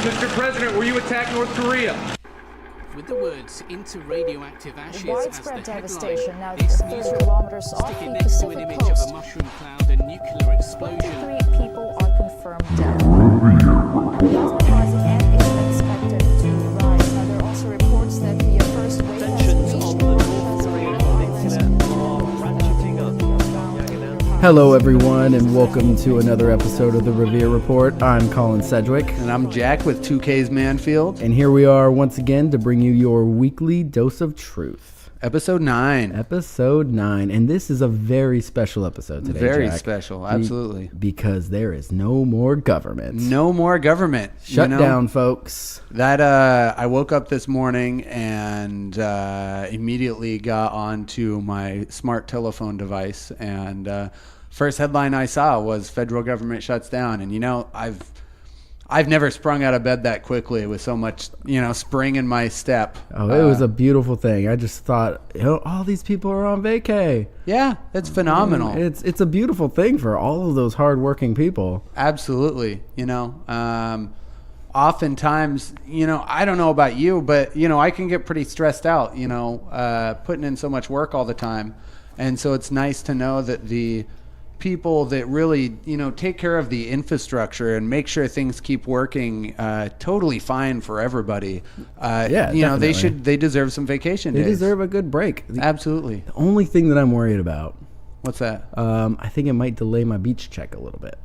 Mr. President, were you attacked North Korea? With the words into radioactive ashes widespread as the devastation headline, now this 30 news kilometers off stick it the next to an Pacific image of coast. a mushroom cloud and nuclear explosion. 23 people are confirmed dead. Plasma pricing is expected to rise. Now, there are also reports that the first wave has Tensions reached on the North Korean peninsula are ratcheting up. Hello, everyone, and welcome to another episode of the Revere Report. I'm Colin Sedgwick, And I'm Jack with 2K's Manfield. and here we are once again to bring you your weekly dose of truth. Episode 9. Episode 9, and this is a very special episode today, Very Jack, special, absolutely. because there is no more government. No more government. Shut down, folks. That I woke up this morning and immediately got onto my smart telephone device, and first headline I saw was federal government shuts down. And I've never sprung out of bed that quickly with so much, spring in my step. Oh, it was a beautiful thing. I just thought, all these people are on vacay. Yeah, it's phenomenal. It's a beautiful thing for all of those hardworking people. Absolutely. Oftentimes, I don't know about you, but, I can get pretty stressed out, putting in so much work all the time. And so it's nice to know that the people that really, take care of the infrastructure and make sure things keep working totally fine for everybody. Definitely. They deserve some vacation days. They deserve a good break. Absolutely. The only thing that I'm worried about, What's that? I think it might delay my beach check a little bit.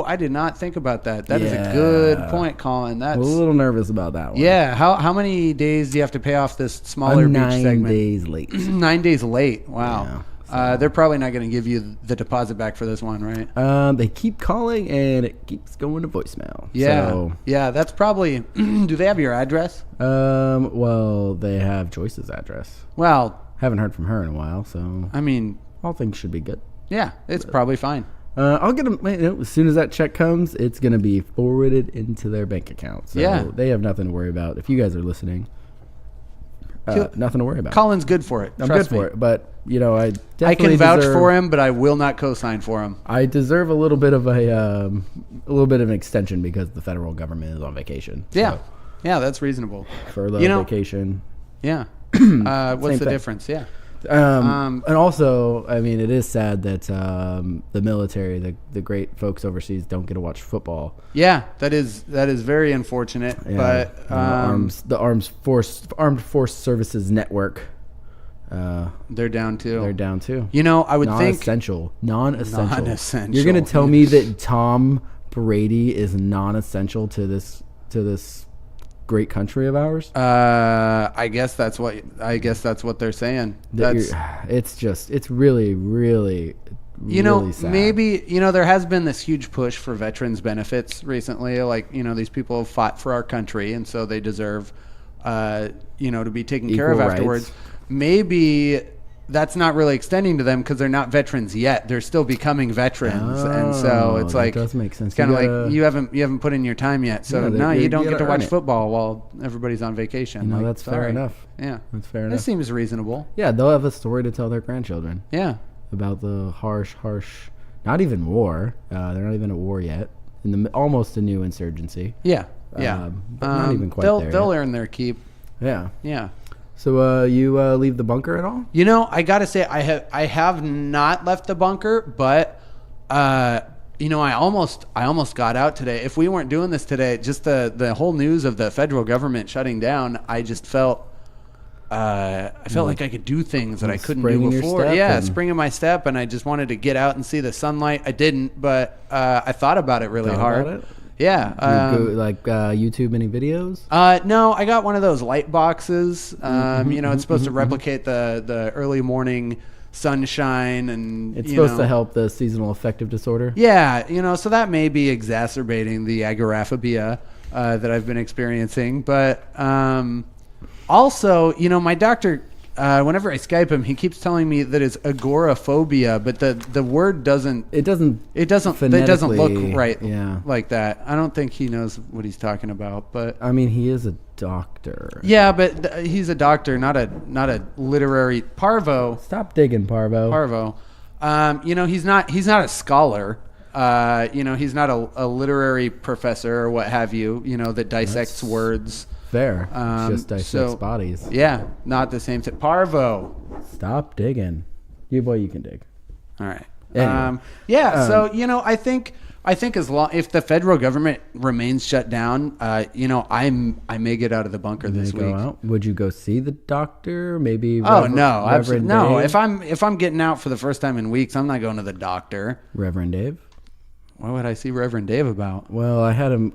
I did not think about that. That is a good point, Colin. I'm a little nervous about that one. Yeah. How many days do you have to pay off this smaller I'm beach 9 segment? days late. 9 days late. Wow. Yeah, They're probably not going to give you the deposit back for this one, right? They keep calling and it keeps going to voicemail. Yeah. So, Yeah, that's probably... Do they have your address? well, they have Joyce's address. Well, Haven't heard from her in a while, so I mean, all things should be good. yeah, it's probably fine. I'll get them as soon as that check comes. It's gonna be forwarded into their bank account, so Yeah. they have nothing to worry about. If you guys are listening, nothing to worry about. Colin's good for it. I'm Trust good for me. it, but I definitely I can vouch deserve, for him, but I will not co-sign for him. I deserve a little bit of an extension because the federal government is on vacation. Yeah. So, Yeah, that's reasonable. furlough, vacation. Yeah. What's Same the thing. difference? Yeah. And also, I mean, it is sad that the military, the great folks overseas, don't get to watch football. Yeah, that is very unfortunate. Yeah, But the Armed Force Services Network, they're down too. they're down too. I would think Non-essential. Non-essential. You're gonna tell me that Tom Brady is non-essential to this great country of ours? I guess that's what they're saying. It's really, really, really sad. Maybe there has been this huge push for veterans benefits recently. Like these people have fought for our country, and so they deserve to be taken care of Equal afterwards. rights. Maybe that's not really extending to them because they're not veterans yet. They're still becoming veterans, and so it's that like does make sense. It's kind of You gotta- like you haven't put in your time yet, so Yeah, no, you don't you get to gotta watch earn it. football while everybody's on vacation. Like, that's fair sorry. enough. Yeah, That's fair This enough. seems reasonable. Yeah, they'll have a story to tell their grandchildren Yeah. about the harsh, not even war. They're not even at war yet. Almost a new insurgency. Yeah. Yeah. But not even quite they'll there They'll yet. earn their keep. Yeah. Yeah. So you leave the bunker at all? I gotta say I have not left the bunker, but I almost got out today. If we weren't doing this today, just the whole news of the federal government shutting down, I just felt like I could do things that I couldn't spring do in your before. step Yeah, and- spring in my step, and I just wanted to get out and see the sunlight. I didn't, but I thought about it really Thought hard. about it? Yeah. YouTube any videos? No, I got one of those light boxes. It's supposed to replicate the early morning sunshine, and It's supposed to help the seasonal affective disorder. Yeah, so that may be exacerbating the agoraphobia that I've been experiencing. But also, my doctor, whenever I Skype him, he keeps telling me that it's agoraphobia, but the word doesn't look phonetically, right yeah. like that. I don't think he knows what he's talking about, but I mean, he is a doctor. yeah, but he's a doctor, not a literary parvo. Stop digging, Parvo. He's not a scholar. He's not a literary professor or what have you, that dissects words. Fair. Just dissects bodies. Yeah, not the same thing. Parvo. Stop digging. You can dig. All right. Anyway. I think as long if the federal government remains shut down, I may get out of the bunker this week. Would you go see the doctor? Maybe. Oh no, absolutely no. Dave? If I'm getting out for the first time in weeks, I'm not going to the doctor. Reverend Dave. What would I see Reverend Dave about? Well, I had him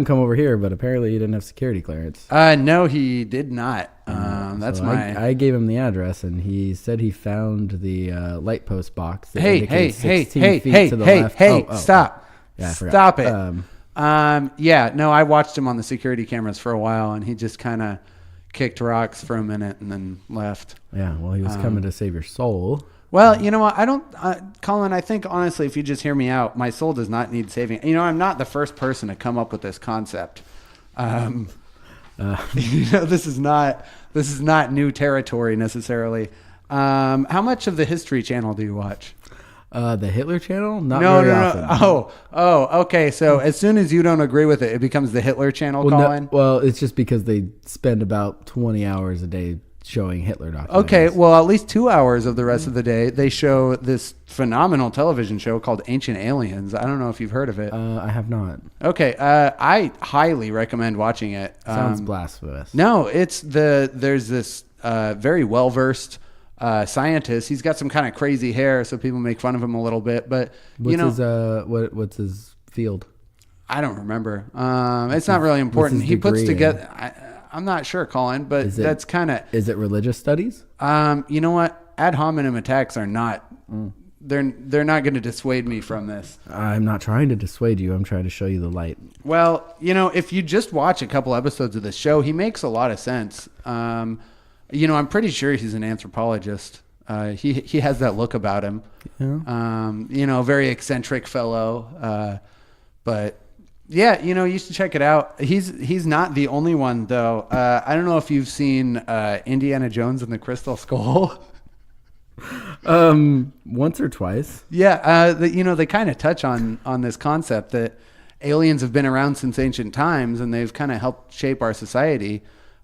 come over here, but apparently he didn't have security clearance. No, he did not. I gave him the address, and he said he found the light post box. That Hey, indicates 16 feet to the left. Stop. Yeah, I forgot. Stop it. I watched him on the security cameras for a while, and he just kind of kicked rocks for a minute and then left. Yeah, well, he was coming to save your soul. Well, you know what? I don't, Colin, I think honestly, if you just hear me out, my soul does not need saving. I'm not the first person to come up with this concept. This is not new territory necessarily. How much of the History Channel do you watch? The Hitler Channel? Not very often. Oh, okay. So as soon as you don't agree with it, it becomes the Hitler Channel, Colin? It's just because they spend about 20 hours a day showing Hitler documentaries. Okay, well, at least 2 hours of the rest of the day, they show this phenomenal television show called Ancient Aliens. I don't know if you've heard of it. I have not. Okay, I highly recommend watching it. Sounds blasphemous. No, there's this very well-versed scientist. He's got some kind of crazy hair, so people make fun of him a little bit. But what's his field? I don't remember. It's not really important. He puts together. I'm not sure, Colin, but that's kind of. Is it religious studies? You know what? Ad hominem attacks are not. They're not going to dissuade me from this. I'm not trying to dissuade you. I'm trying to show you the light. Well, if you just watch a couple episodes of this show, he makes a lot of sense. I'm pretty sure he's an anthropologist. He has that look about him. Yeah. Very eccentric fellow. But yeah, you should check it out. He's not the only one though. I don't know if you've seen Indiana Jones and the Crystal Skull. Once or twice. Yeah. They kind of touch on this concept that aliens have been around since ancient times and they've kind of helped shape our society.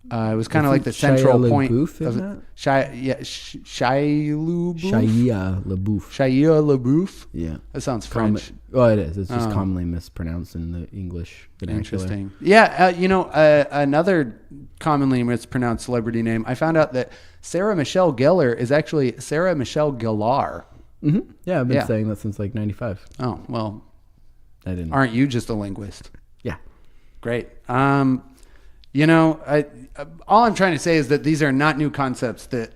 It was kind of like the central point of Shia LaBeouf. Shia LaBeouf. Yeah, that sounds French. It is. It's just commonly mispronounced in the English vernacular. Interesting. Yeah, another commonly mispronounced celebrity name. I found out that Sarah Michelle Gellar is actually Sarah Michelle Gellar. Mm-hmm. Yeah, I've been saying that since like '95. Oh well, I didn't. Aren't you just a linguist? Yeah. Great. All I'm trying to say is that these are not new concepts that,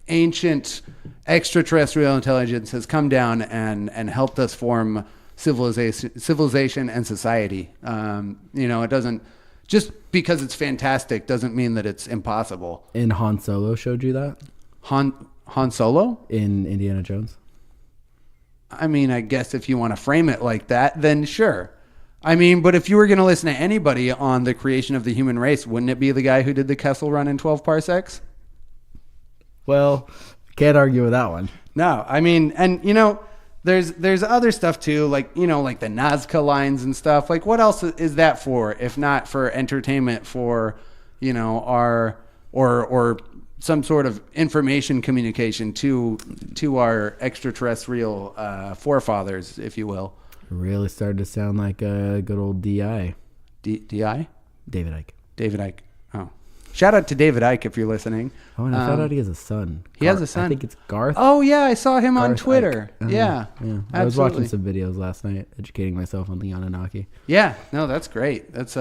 ancient extraterrestrial intelligence has come down and helped us form civilization and society. It doesn't, just because it's fantastic doesn't mean that it's impossible. And Han Solo showed you that? Han Solo? In Indiana Jones? I mean, I guess if you want to frame it like that, then sure. I mean, but if you were going to listen to anybody on the creation of the human race, wouldn't it be the guy who did the Kessel Run in 12 parsecs? Well, can't argue with that one. No, I mean, and there's other stuff too, like the Nazca lines and stuff. Like, what else is that for, if not for entertainment, for our or some sort of information communication to our extraterrestrial forefathers, if you will. Really started to sound like a good old DI. DI? David Icke. David Icke. Oh. Shout out to David Icke if you're listening. Oh, and I found out he has a son. He has a son. I think it's Garth. Oh, yeah. I saw him on Twitter. Yeah. I was watching some videos last night, educating myself on the Anunnaki. Yeah. No, that's great. That's,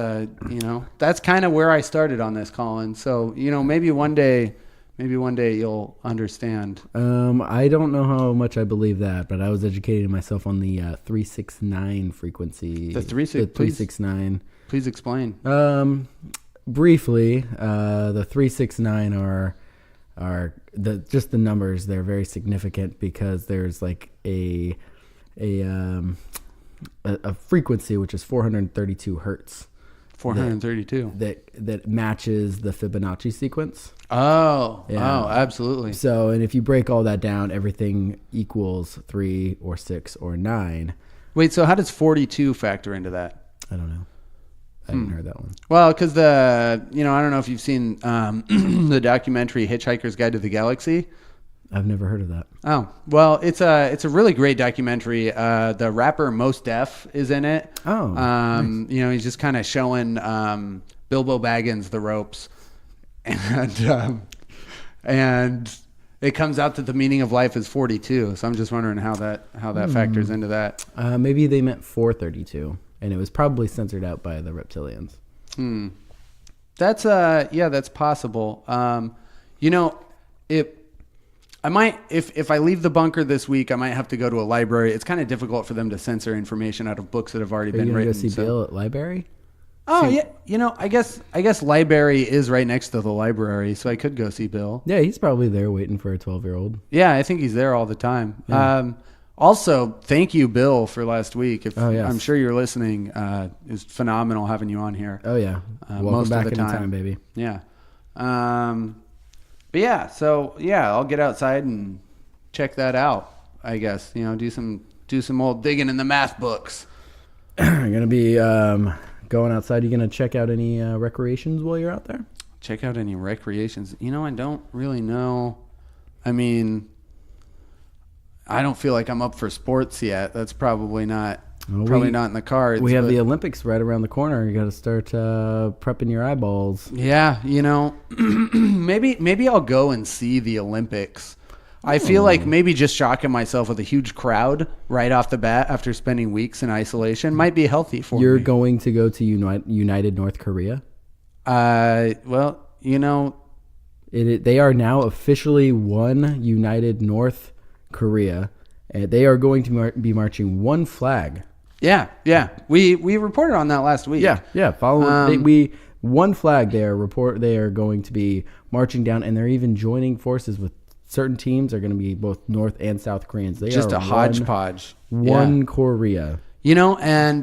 that's kind of where I started on this, Colin. So, maybe one day you'll understand. I don't know how much I believe that, but I was educating myself on the 369 frequency. The 369. Please explain. Briefly, the 369 are just the numbers. They're very significant because there's like a frequency which is 432 hertz. 432. that matches the Fibonacci sequence. Oh, Yeah. oh, absolutely. So, and if you break all that down, everything equals 3 or 6 or 9. Wait, so how does 42 factor into that? I don't know. I haven't heard that one. Well, because I don't know if you've seen the documentary Hitchhiker's Guide to the Galaxy. I've never heard of that. Oh, well, it's a really great documentary. The rapper Mos Def is in it. Oh, nice. He's just kind of showing Bilbo Baggins the ropes, and it comes out that the meaning of life is 42. So I'm just wondering how that factors into that. Maybe they meant 432, and it was probably censored out by the reptilians. That's possible. I might, if I leave the bunker this week, I might have to go to a library. It's kind of difficult for them to censor information out of books that have already Are you been gonna written. go see Bill at library? Oh yeah, I guess library is right next to the library, so I could go see Bill. Yeah, he's probably there waiting for a 12-year-old. Yeah, I think he's there all the time. Also, thank you, Bill, for last week. Oh, yes. I'm sure you're listening. It's phenomenal having you on here. Oh yeah, welcome most of back the anytime, baby. Yeah. But yeah, so yeah, I'll get outside and check that out. I guess do some old digging in the math books. You're gonna be going outside. You gonna check out any recreations while you're out there? Check out any recreations. I don't really know. I mean, I don't feel like I'm up for sports yet. That's probably not not in the cards. We have the Olympics right around the corner. You got to start prepping your eyeballs. Yeah, maybe I'll go and see the Olympics. I feel like maybe just shocking myself with a huge crowd right off the bat after spending weeks in isolation might be healthy for me. You're going to go to United North Korea? Well, They are now officially one United North Korea. And they are going to be marching one flag. Yeah. We reported on that last week. Yeah. Following one flag. They are going to be marching down, and they're even joining forces with certain teams. Are going to be both North and South Koreans. They just are a hodgepodge. One Korea. And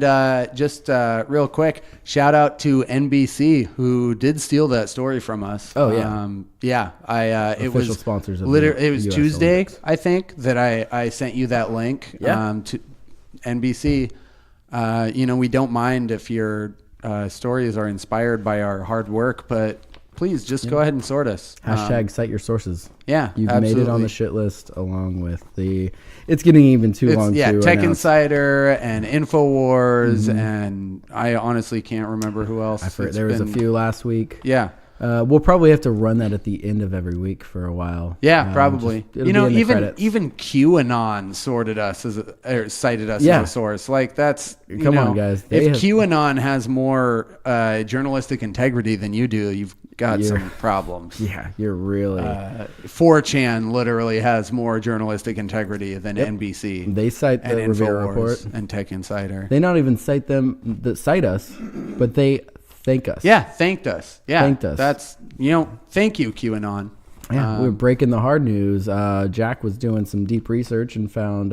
just real quick, shout out to NBC who did steal that story from us. Oh yeah. It Official was sponsors of it was US Tuesday, Olympics. I think, that I sent you that link. Yeah. To NBC. We don't mind if your stories are inspired by our hard work, but please just go ahead and sort us. Hashtag cite your sources. Yeah, You've absolutely. made it on the shit list along with it's getting even too long to Tech announce. Insider and InfoWars, and I honestly can't remember who else. There was a few last week. Yeah. We'll probably have to run that at the end of every week for a while. Yeah, probably. It'll be in the credits. even QAnon cited us as a source. Like that's Come on, guys. If QAnon has more journalistic integrity than you do, you've got some problems. Yeah, you're really. 4chan literally has more journalistic integrity than NBC. They cite the and Revere InfoWars report and Tech Insider. They not even cite us, but they thank us. Yeah, thanked us. Yeah, thanked us. That's thank you, QAnon. Yeah, we're breaking the hard news. Jack was doing some deep research and found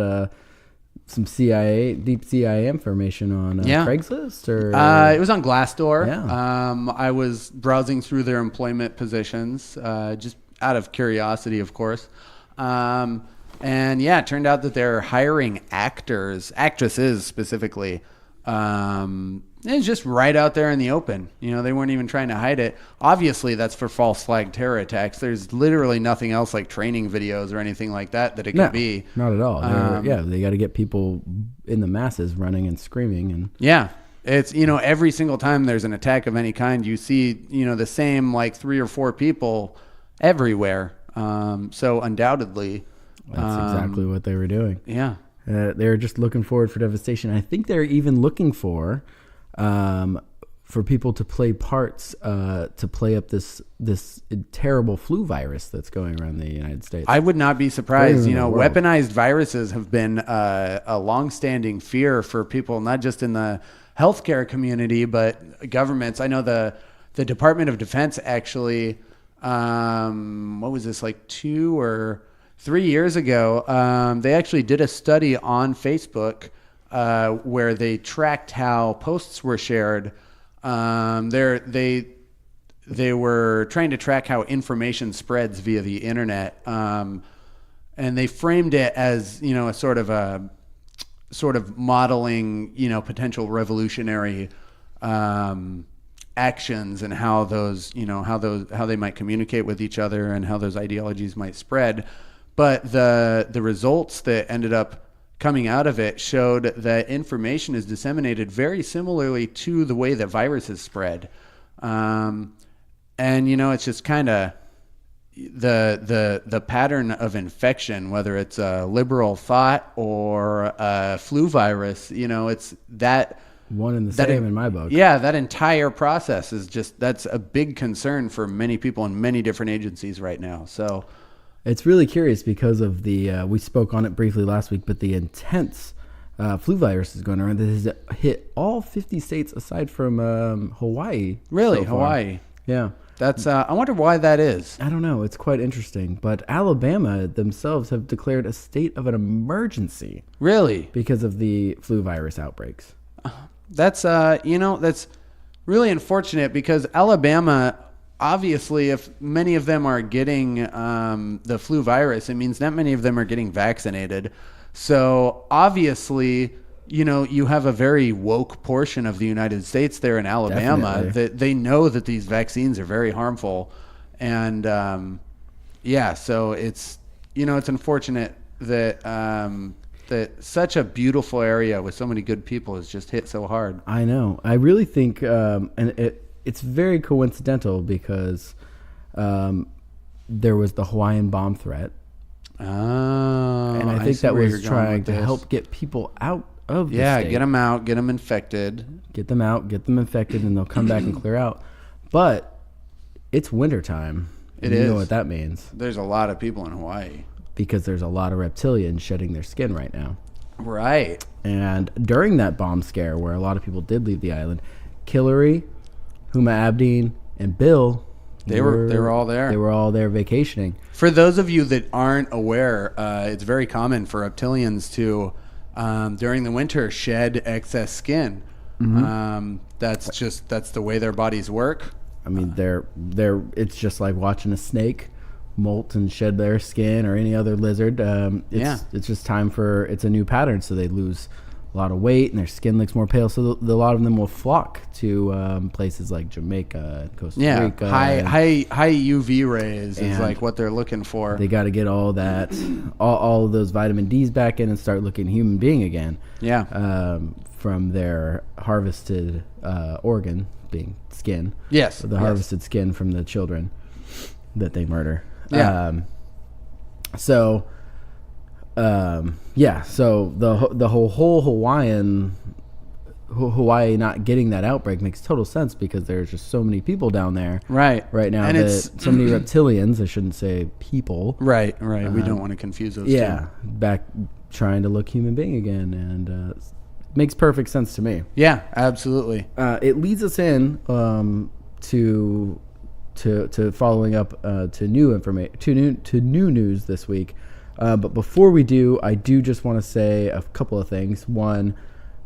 some deep CIA information on Craigslist, or it was on Glassdoor. Yeah. I was browsing through their employment positions, just out of curiosity, of course. And yeah, it turned out that they're hiring actresses specifically. It's just right out there in the open. They weren't even trying to hide it. Obviously, that's for false flag terror attacks. There's literally nothing else like training videos or anything like that it could be. Not at all. They got to get people in the masses running and screaming. And yeah, it's every single time there's an attack of any kind, you see the same like 3 or 4 people everywhere. So undoubtedly, that's exactly what they were doing. Yeah. They're just looking forward for devastation. I think they're even looking for people to play parts to play up this terrible flu virus that's going around the United States. I would not be surprised. Weaponized viruses have been a longstanding fear for people, not just in the healthcare community, but governments. I know the Department of Defense actually, what was this, like 2 or 3 years ago, they actually did a study on Facebook where they tracked how posts were shared They were trying to track how information spreads via the internet, and they framed it as a sort of modeling potential revolutionary actions and how they might communicate with each other and how those ideologies might spread. But the results that ended up coming out of it showed that information is disseminated very similarly to the way that viruses spread. And it's just kind of the pattern of infection, whether it's a liberal thought or a flu virus, it's that one and the same in my book. Yeah, that entire process is that's a big concern for many people in many different agencies right now. So it's really curious because of we spoke on it briefly last week, but the intense flu virus is going around that has hit all 50 states aside from Hawaii. Really? So far. Hawaii? Yeah. That's I wonder why that is. I don't know. It's quite interesting. But Alabama themselves have declared a state of an emergency. Really? Because of the flu virus outbreaks. That's that's really unfortunate because Alabama, obviously, if many of them are getting the flu virus, it means not many of them are getting vaccinated. So obviously, you have a very woke portion of the United States there in Alabama. Definitely. That they know that these vaccines are very harmful. And so it's unfortunate that that such a beautiful area with so many good people is just hit so hard. I know. I really think, and it's very coincidental because there was the Hawaiian bomb threat. Oh, and I think that was trying to help get people out of the state. Get them out, get them infected. Get them out, get them infected, and they'll come back and clear out. But it's wintertime. It You is. know what that means. There's a lot of people in Hawaii. Because there's a lot of reptilians shedding their skin right now. Right. And during that bomb scare where a lot of people did leave the island, Hillary, Huma Abedin, and Bill, they were all there. They were all there vacationing. For those of you that aren't aware, it's very common for reptilians to, during the winter, shed excess skin. Mm-hmm. That's the way their bodies work. I mean, it's just like watching a snake molt and shed their skin, or any other lizard. It's just time it's a new pattern, so they lose a lot of weight and their skin looks more pale, so a lot of them will flock to places like Jamaica and Costa Rica. High UV rays is like what they're looking for. They got to get all that all of those vitamin D's back in and start looking human being again, from their harvested organ being skin. Harvested skin from the children that they murder. So the whole Hawaii not getting that outbreak makes total sense because there's just so many people down there right now, and it's so many reptilians. I shouldn't say people. Right. We don't want to confuse those two. Back trying to look human being again, and makes perfect sense to me. Yeah, absolutely. It leads us in to following up to new information, to new news this week. But before we do, I do just want to say a couple of things. One,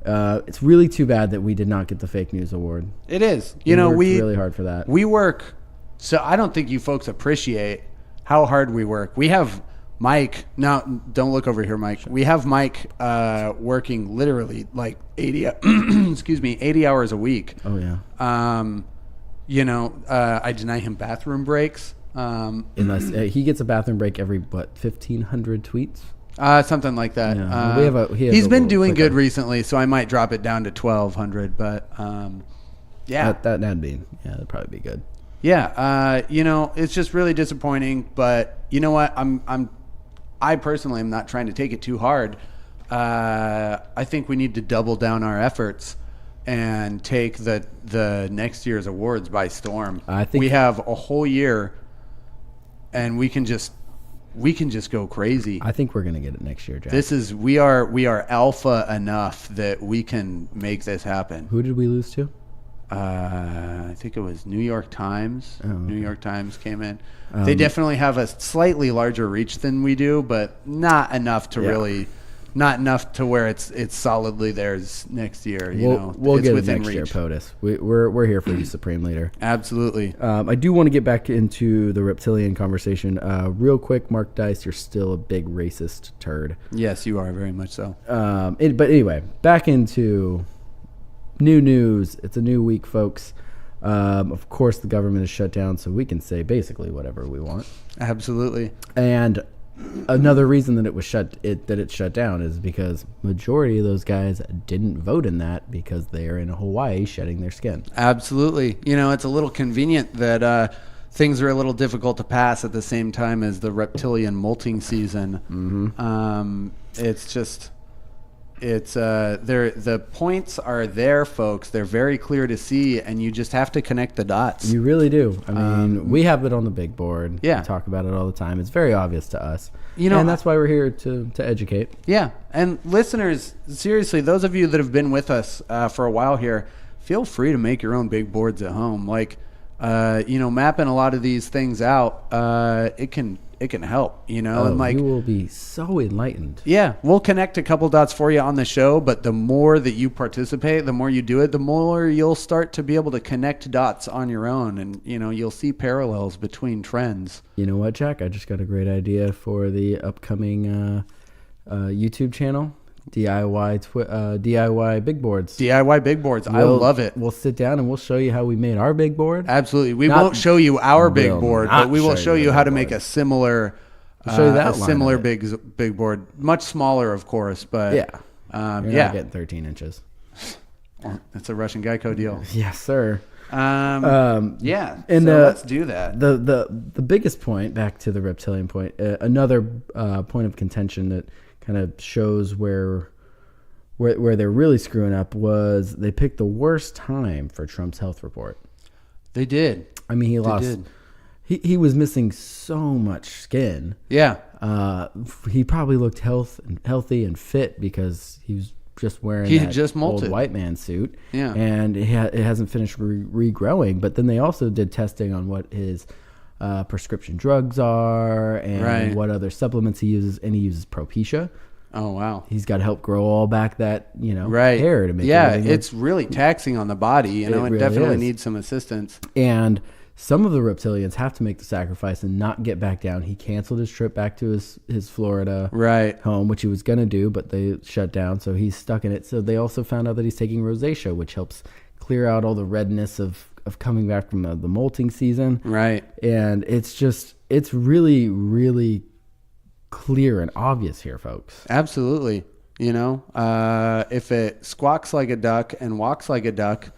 it's really too bad that we did not get the fake news award. It is. We worked really hard for that. We work. So I don't think you folks appreciate how hard we work. We have Mike. Now, don't look over here, Mike. We have Mike working literally like 80 hours a week. Oh yeah. I deny him bathroom breaks. Unless he gets a bathroom break every 1,500 tweets. Something like that. Yeah. He's been doing good recently, so I might drop it down to 1,200. But that'd probably be good. Yeah, it's just really disappointing. But you know what? I personally am not trying to take it too hard. I think we need to double down our efforts and take the next year's awards by storm. I think we have a whole year, and we can just go crazy. I think we're gonna get it next year, Jack. We are alpha enough that we can make this happen. Who did we lose to? I think it was New York Times. Oh, okay. New York Times came in. They definitely have a slightly larger reach than we do, but not enough to really not enough to where it's solidly theirs next year. We'll it's get it within next year, reach. POTUS. We're here for you, Supreme Leader. Absolutely. I do want to get back into the reptilian conversation real quick. Mark Dice, you're still a big racist turd. Yes, you are very much so. But anyway, back into new news. It's a new week, folks. Of course, the government is shut down, so we can say basically whatever we want. Absolutely. And another reason that it shut down is because majority of those guys didn't vote in that because they're in Hawaii shedding their skin. Absolutely. It's a little convenient that things are a little difficult to pass at the same time as the reptilian molting season. Mm-hmm. The points are there, folks. They're very clear to see, and you just have to connect the dots. You really do. I mean, we have it on the big board. Yeah. We talk about it all the time. It's very obvious to us. You know, and that's why we're here to educate. Yeah. And listeners, seriously, those of you that have been with us for a while here, feel free to make your own big boards at home. Like, mapping a lot of these things out, it can help, and like you will be so enlightened. Yeah, we'll connect a couple dots for you on the show, but the more that you participate, the more you do it, the more you'll start to be able to connect dots on your own, and you'll see parallels between trends. You know what, Jack? I just got a great idea for the upcoming YouTube channel. DIY big boards. DIY big boards. I love it. We'll sit down and we'll show you how we made our big board. Absolutely. We won't show you our big board, but we will show you how to make a similar big board. Much smaller, of course, but yeah. You're not getting 13 inches. That's a Russian Geico deal. Yes, sir. Yeah. And so let's do that. The biggest point, back to the reptilian point, another point of contention that kind of shows where they're really screwing up was they picked the worst time for Trump's health report. They did. I mean, he was missing so much skin. Yeah. He probably looked healthy and fit because he was just wearing old white man suit. Yeah. And it hasn't finished regrowing. But then they also did testing on what his prescription drugs are and what other supplements he uses, and he uses Propecia. Oh wow! He's got to help grow all back that hair to make it's really taxing on the body. It really definitely needs some assistance. And some of the reptilians have to make the sacrifice and not get back down. He canceled his trip back to his Florida home, which he was gonna do, but they shut down, so he's stuck in it. So they also found out that he's taking rosacea, which helps clear out all the redness of coming back from the molting season. Right. And it's really, really clear and obvious here, folks. Absolutely. If it squawks like a duck and walks like a duck,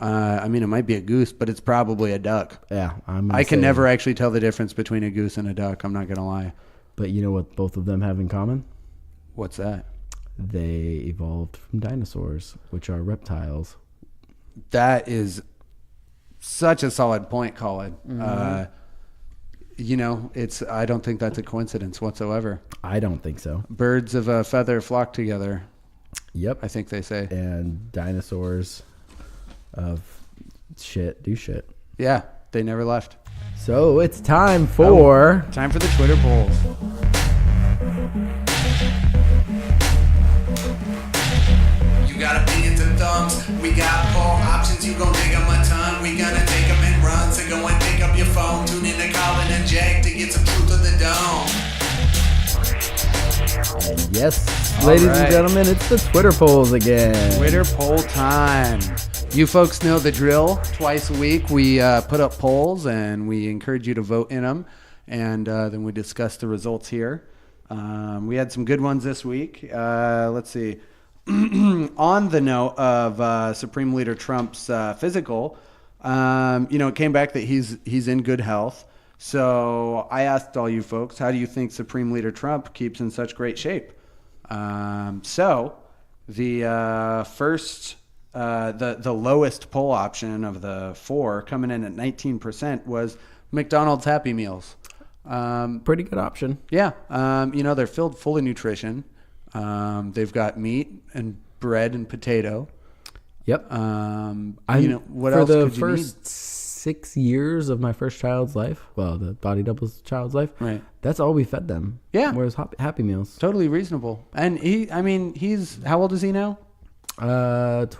it might be a goose, but it's probably a duck. Yeah. I can never actually tell the difference between a goose and a duck. I'm not going to lie. But you know what both of them have in common? What's that? They evolved from dinosaurs, which are reptiles. That is such a solid point, Colin. Mm-hmm. I don't think that's a coincidence whatsoever. I don't think so. Birds of a feather flock together. Yep. I think they say. And dinosaurs of shit do shit. Yeah, they never left. So it's time for the Twitter polls. You got opinions and thumbs. We got poll options. You gon' dig them a ton. We gonna take them and run. So go and pick up your phone. Tune in to Colin and Jakk to get some truth of the dome. Yes, ladies and gentlemen, it's the Twitter polls again. Twitter poll time. You folks know the drill. Twice a week we put up polls and we encourage you to vote in them. And then we discuss the results here. We had some good ones this week. Let's see. On the note of Supreme Leader Trump's physical, it came back that he's in good health. So I asked all you folks, how do you think Supreme Leader Trump keeps in such great shape? So the first, the lowest poll option of the four, coming in at 19%, was McDonald's Happy Meals. Pretty good option. Yeah. They're filled full of nutrition. They've got meat and bread and potato. Yep. What for else the could you need? first 6 years of my first child's life. Well, the body doubles child's life. Right. That's all we fed them. Yeah. Was Happy Meals. Totally reasonable. And he's how old is he now? 12.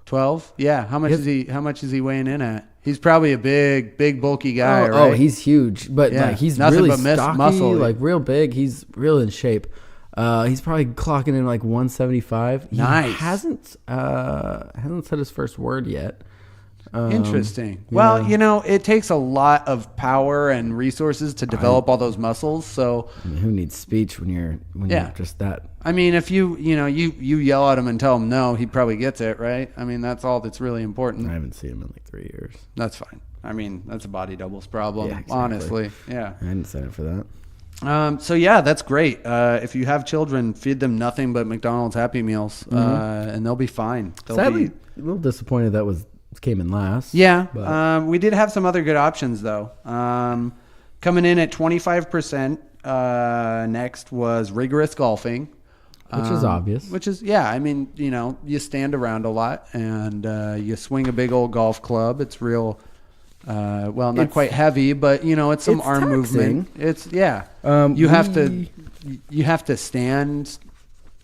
12. Yeah. How much is he weighing in at? He's probably a big bulky guy, right? Oh, he's huge, but Yeah. like he's Nothing really but stocky, muscle. like real big. He's real in shape. He's probably clocking in like 175. He Nice. hasn't said his first word yet. Interesting. Well, it takes a lot of power and resources to develop all those muscles. So, I mean, who needs speech when you're just that? I mean, if you yell at him and tell him no, he probably gets it, right? I mean, that's all that's really important. I haven't seen him in like 3 years. That's fine. I mean, that's a body doubles problem, Yeah, exactly. honestly. Yeah. I didn't sign up for that. So yeah, that's great. If you have children, feed them nothing but McDonald's Happy Meals, and they'll be fine. Sadly, a little disappointed that came in last. Yeah. but- We did have some other good options though. Coming in at 25%. Next was rigorous golfing, which is obvious. Which is, yeah. I mean, you stand around a lot and you swing a big old golf club. It's real. Not It's- quite heavy, but it's some it's arm taxing. movement. It's you have to stand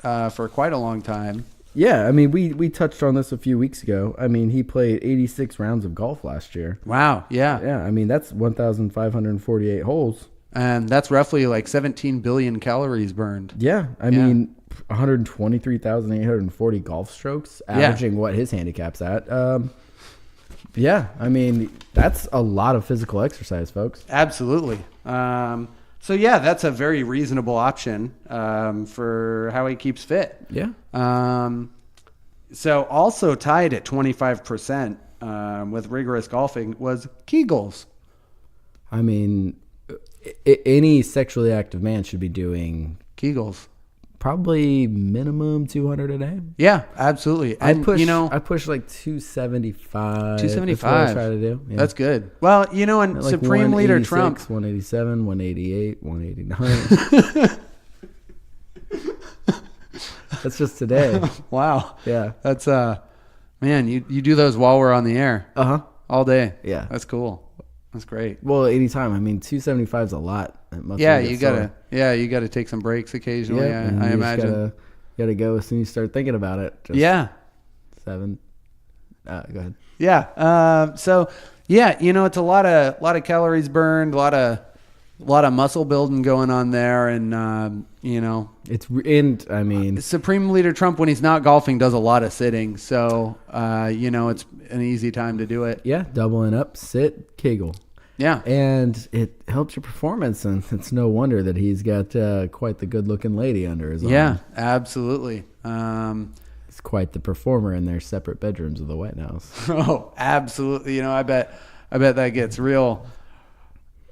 for quite a long time. Yeah, I mean, we touched on this a few weeks ago. I mean, he played 86 rounds of golf last year. Wow. Yeah. Yeah, I mean, that's 1,548 holes. And that's roughly like 17 billion calories burned. Yeah, I mean, 123,840 golf strokes, averaging what his handicap's at. Yeah, I mean, that's a lot of physical exercise, folks. Absolutely. So yeah, that's a very reasonable option for how he keeps fit. Yeah. So also tied at 25% with rigorous golfing was Kegels. I mean, any sexually active man should be doing Kegels. probably minimum 200 a day. Yeah, absolutely. I And, push like 275. 275. That's what I try to do. Yeah. That's good. Well, and Like Supreme Leader 186, Trump. 187, 188, 189. That's just today. Wow. Yeah. That's man, you do those while we're on the air. Uh-huh. All day. Yeah. That's cool. That's great. Well, anytime. I mean, 275 is a lot. That muscle Yeah, gets you gotta sore. take some breaks occasionally. and I you just imagine. gotta go as soon as you start thinking about it. Just Yeah. 7. Go ahead. Yeah. So yeah, it's a lot of calories burned, a lot of muscle building going on there, and I mean, Supreme Leader Trump, when he's not golfing, does a lot of sitting. So it's an easy time to do it. yeah, doubling up, sit, kegel. Yeah. And it helps your performance, and it's no wonder that he's got quite the good-looking lady under his arm. Yeah. Absolutely. He's quite the performer in their separate bedrooms of the White House. Oh, absolutely. I bet that gets real.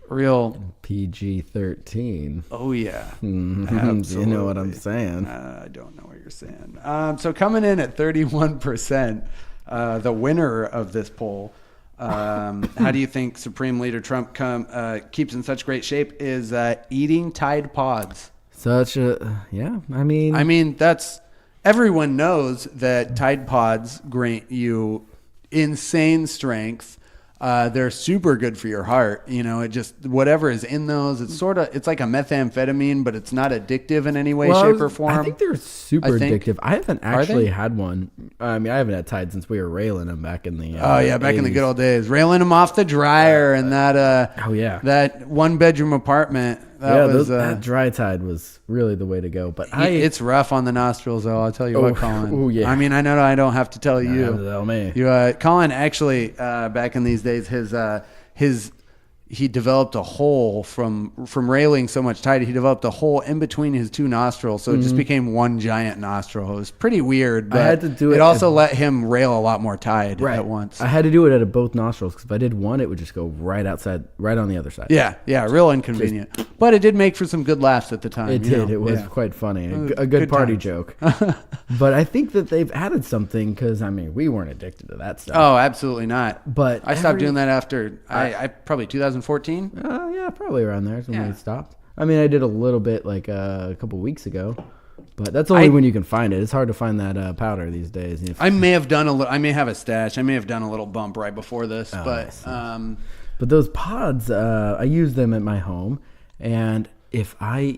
PG-13. Oh yeah. You know what I'm saying. I don't know what you're saying. So coming in at 31%, the winner of this poll. How do you think Supreme Leader Trump keeps in such great shape? Is eating Tide Pods. I mean, that's everyone knows that Tide Pods grant you insane strength. They're super good for your heart. It just, whatever is in those, it's like a methamphetamine, but it's not addictive in any way, shape, or form. I think they're super addictive. I haven't actually they? had one. I mean, I haven't had Tide since we were railing them back in the back in the 80s. good old days, railing them off the dryer and that that 1-bedroom apartment. That dry Tide was really the way to go. But it's rough on the nostrils, though. I'll tell you what, Colin. Oh yeah. I mean, I know I don't have to tell you. Tell me. Colin actually back in these days, he developed a hole from railing so much Tide. He developed a hole in between his two nostrils, so it just became one giant nostril. It was pretty weird. But I had to do it. It also let him rail a lot more Tide right at once. I had to do it at both nostrils because if I did one, it would just go right outside, right on the other side. Yeah, real inconvenient. But it did make for some good laughs at the time. It did. It was quite funny. A good party times. joke. But I think that they've added something because, I mean, we weren't addicted to that stuff. Oh, absolutely not. But I stopped doing that after I probably 2014. Yeah, probably around there is when Yeah. we stopped. I mean, I did a little bit like a couple weeks ago. But that's only when you can find it. It's hard to find that powder these days. I may have done a little. I may have a stash. I may have done a little bump right before this, but those pods, I use them at my home, and if I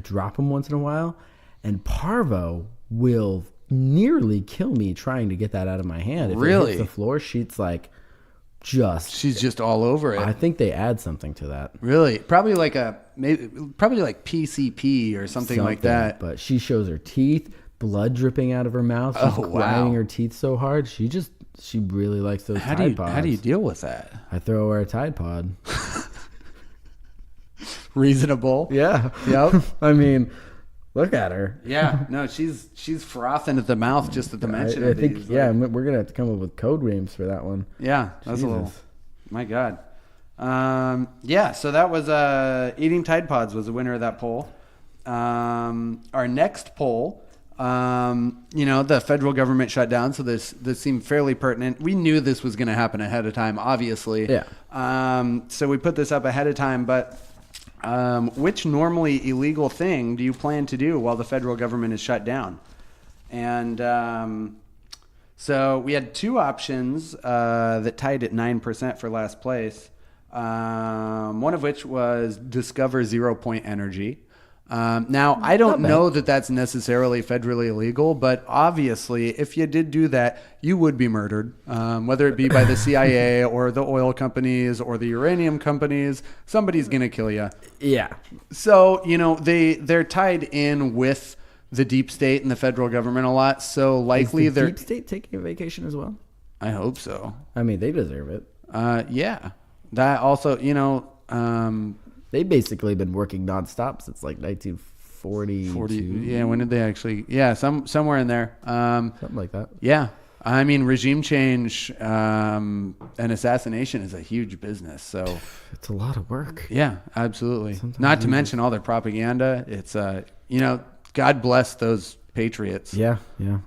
drop them once in a while, and Parvo will nearly kill me trying to get that out of my hand. If really? It hits the floor, she's like she's just all over it. I think they add something to that. Really? Probably like PCP or something like that. But she shows her teeth, blood dripping out of her mouth. She's grinding her teeth so hard. She really likes those Tide Pods. How do you deal with that? I throw her a Tide Pod. Reasonable. Yeah. Yep. I mean, look at her. Yeah. No, she's frothing at the mouth just at the mention of these. Yeah, we're gonna have to come up with code names for that one. Yeah, that's a little. My God. Yeah. So that was eating Tide Pods was the winner of that poll. Our next poll. The federal government shut down, so this seemed fairly pertinent. We knew this was going to happen ahead of time, obviously. Yeah. So we put this up ahead of time, but which normally illegal thing do you plan to do while the federal government is shut down? And so we had two options that tied at 9% for last place. One of which was discover 0 Point Energy. Now, I don't know that that's necessarily federally illegal, but obviously, if you did do that, you would be murdered, whether it be by the CIA or the oil companies or the uranium companies. Somebody's going to kill you. Yeah. So, they're tied in with the deep state and the federal government a lot. So likely they're deep state taking a vacation as well. I hope so. I mean, they deserve it. Yeah. That also, they've basically been working nonstop since like 1940. Yeah, when did they actually? Yeah, somewhere in there. Something like that. Yeah, I mean, regime change and assassination is a huge business. So it's a lot of work. Yeah, absolutely. Not to mention all their propaganda. It's God bless those patriots. Yeah.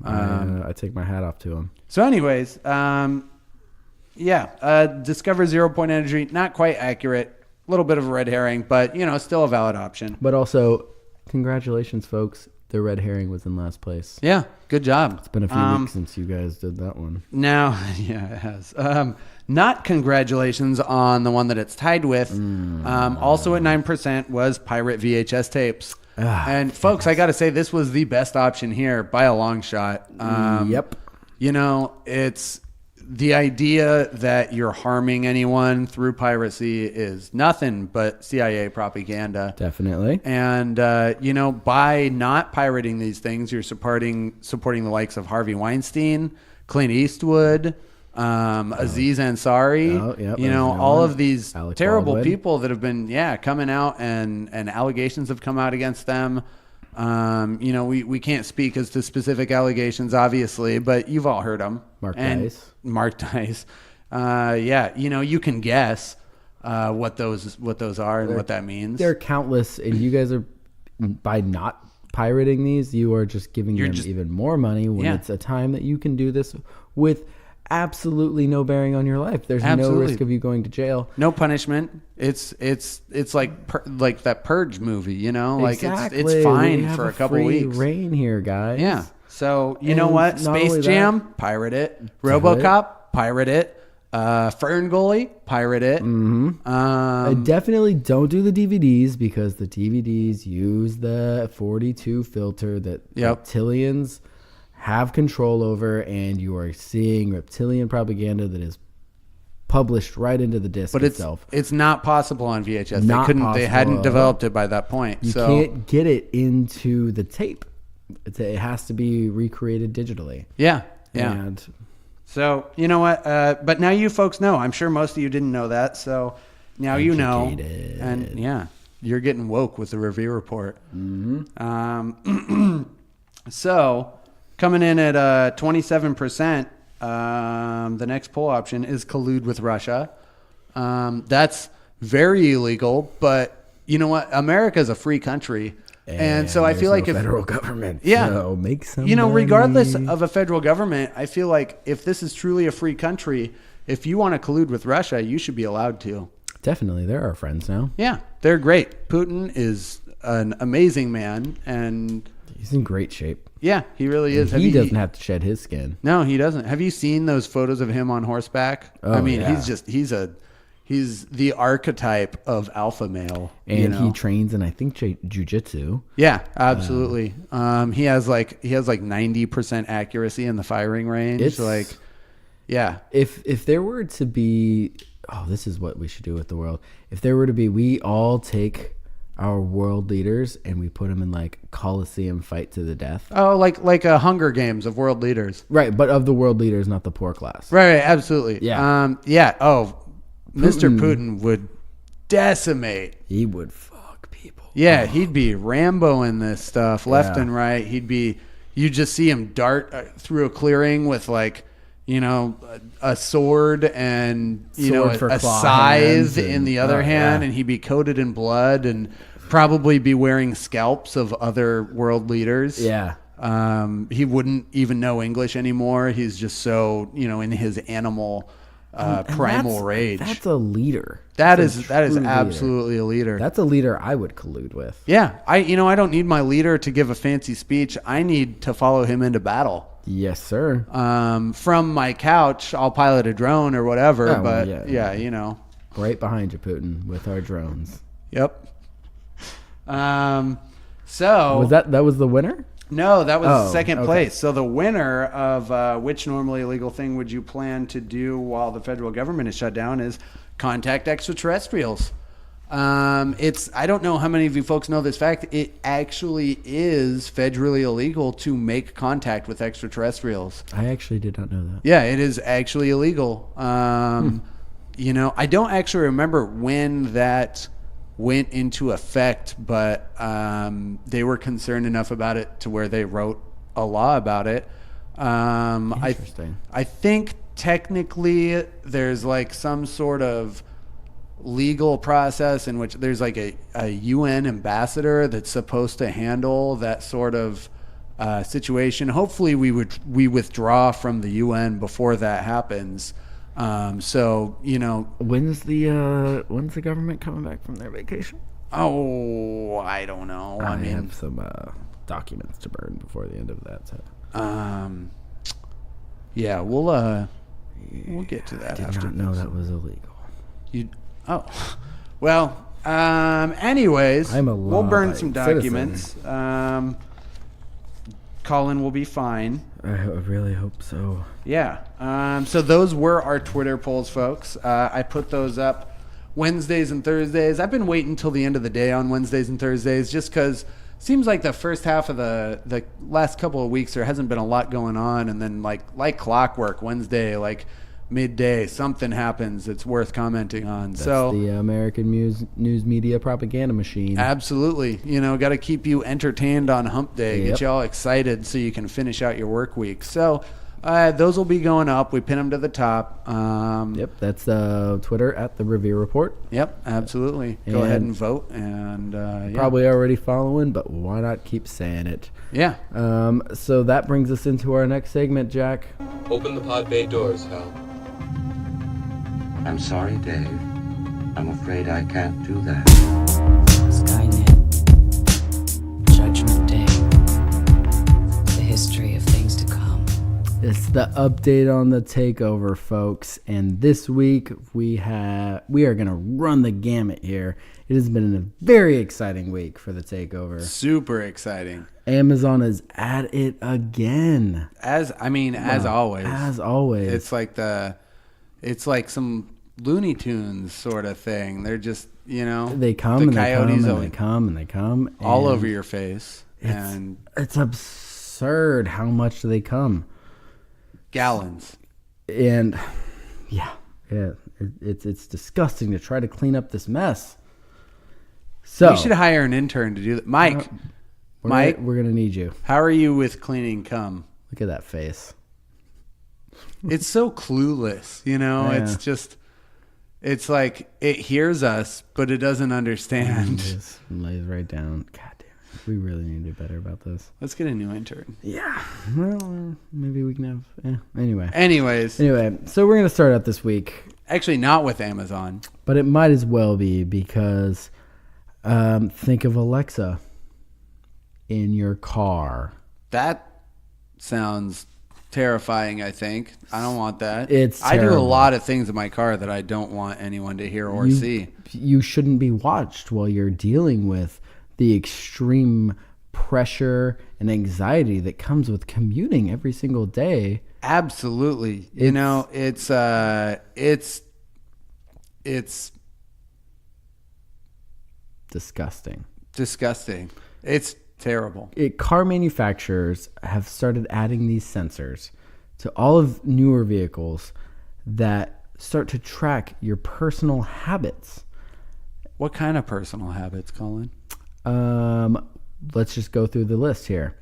I take my hat off to them. So, anyways, discover 0 Point Energy, not quite accurate. A little bit of a red herring, but, still a valid option. But also, congratulations, folks. The red herring was in last place. Yeah, good job. It's been a few weeks since you guys did that one. Now, yeah, it has. Not congratulations on the one that it's tied with. Also at 9% was pirate VHS tapes. And, folks, I got to say, this was the best option here by a long shot. Yep. It's... The idea that you're harming anyone through piracy is nothing but CIA propaganda. Definitely. And, by not pirating these things, you're supporting the likes of Harvey Weinstein, Clint Eastwood, Aziz Ansari, all of these Alec terrible Baldwin. people that have been, coming out and allegations have come out against them. We can't speak as to specific allegations, obviously, but you've all heard them. Mark Dice. You can guess what those are and what that means. They're countless, and you guys are, by not pirating these, you are just giving them even more money when it's a time that you can do this with absolutely no bearing on your life. There's no risk of you going to jail. No punishment. It's like that Purge movie, Exactly. It's fine for a couple weeks. Reign here, guys. Yeah. So you know what? Space Jam, pirate it. RoboCop, pirate it. Fern Gully, pirate it. Mm-hmm. I definitely don't do the DVDs because the DVDs use the 42 filter that reptilians have control over, and you are seeing reptilian propaganda that is published right into the disc itself. It's not possible on VHS. They hadn't developed it by that point. You can't get it into the tape. It has to be recreated digitally. Yeah. And so, you know what? But now you folks know. I'm sure most of you didn't know that. So now you know. And you're getting woke with the Revere report. Mm-hmm. So coming in at 27%, the next poll option is collude with Russia. That's very illegal, but you know what? America is a free country. And so I feel like if federal government, so make some regardless money. of a federal government, I feel like if this is truly a free country, if you want to collude with Russia, you should be allowed to. Definitely. They're our friends now. Yeah, they're great. Putin is an amazing man, and He's in great shape. Yeah, he really is. He doesn't have to shed his skin. No, he doesn't. Have you seen those photos of him on horseback? Oh, I mean, yeah. he's the archetype of alpha male. And he trains in, I think, jujitsu. Yeah, absolutely. He has like 90% accuracy in the firing range. It's like, yeah. If there were to be, this is what we should do with the world. If there were to be, we all take our world leaders and we put them in like Coliseum fight to the death. Oh, like a Hunger Games of world leaders. Right, but of the world leaders, not the poor class. Right, absolutely. Yeah. Yeah. Oh, Mr. Putin would decimate. He would fuck people. Yeah, he'd be Rambo in this stuff, left Yeah. and right. You just see him dart through a clearing with like, a sword and, Sword for a claw scythe hands in the other and- hand, yeah. and he'd be coated in blood and probably be wearing scalps of other world leaders. Yeah. He wouldn't even know English anymore. He's just so, in his animal primal rage. That's a leader. That That's is a true leader. absolutely a leader. That's a leader I would collude with. Yeah, I don't need my leader to give a fancy speech. I need to follow him into battle. Yes, sir. From my couch, I'll pilot a drone or whatever. Oh, but yeah. Right behind you, Putin, with our drones. Yep. So Was that was the winner? No, that was Oh, second okay. place. So the winner of which normally illegal thing would you plan to do while the federal government is shut down is contact extraterrestrials. I don't know how many of you folks know this fact. It actually is federally illegal to make contact with extraterrestrials. I actually did not know that. Yeah, it is actually illegal. I don't actually remember when that went into effect, but they were concerned enough about it to where they wrote a law about it. Interesting. I think technically there's like some sort of legal process in which there's like a UN ambassador that's supposed to handle that sort of situation. Hopefully we withdraw from the UN before that happens. When's the government coming back from their vacation? Oh, I don't know. I have some documents to burn before the end of that. So. Yeah, we'll get to that. I did after not know this. that was illegal. Anyways, I'm a we'll burn some law-abiding documents. Colin will be fine. I really hope so. Yeah. So those were our Twitter polls, folks. I put those up Wednesdays and Thursdays. I've been waiting until the end of the day on Wednesdays and Thursdays just because seems like the first half of the last couple of weeks there hasn't been a lot going on, and then like clockwork Wednesday, like midday, something happens that's worth commenting on. That's so the American news media propaganda machine. absolutely, got to keep you entertained on hump day, Yep. get you all excited so you can finish out your work week. So those will be going up. We pin them to the top. Yep, that's Twitter at the Revere Report. Yep, absolutely. Go And ahead and vote. And yeah. Probably already following, but why not keep saying it? Yeah. So that brings us into our next segment, Jack. Open the pod bay doors, Hal. I'm sorry, Dave. I'm afraid I can't do that. Skynet. Judgment Day. The history of things to come. It's the update on the Takeover, folks. And this week we are going to run the gamut here. It has been a very exciting week for the Takeover. Super exciting. Amazon is at it again. As always. As always. It's like some Looney Tunes sort of thing. They're just, they come and they come and they come and they come. all and over your face. And it's absurd how much they come. gallons. And yeah, it's disgusting to try to clean up this mess. So We should hire an intern to do that. Mike, we're gonna need you. how are you with cleaning cum? Look at that face. It's so clueless, Yeah. It's like it hears us, but it doesn't understand. Just lays right down. God damn it. We really need to do better about this. Let's get a new intern. Yeah. Well, maybe we can have. Anyway. Anyways, So we're gonna start out this week, actually not with Amazon. but it might as well be because think of Alexa. in your car. That sounds terrifying, I think. I don't want that. I do a terrible. lot of things in my car that I don't want anyone to hear or see. You shouldn't be watched while you're dealing with the extreme pressure and anxiety that comes with commuting every single day. Absolutely. It's disgusting. Disgusting. It's terrible. Car manufacturers have started adding these sensors to all of newer vehicles that start to track your personal habits. What kind of personal habits, Colin? Let's just go through the list here.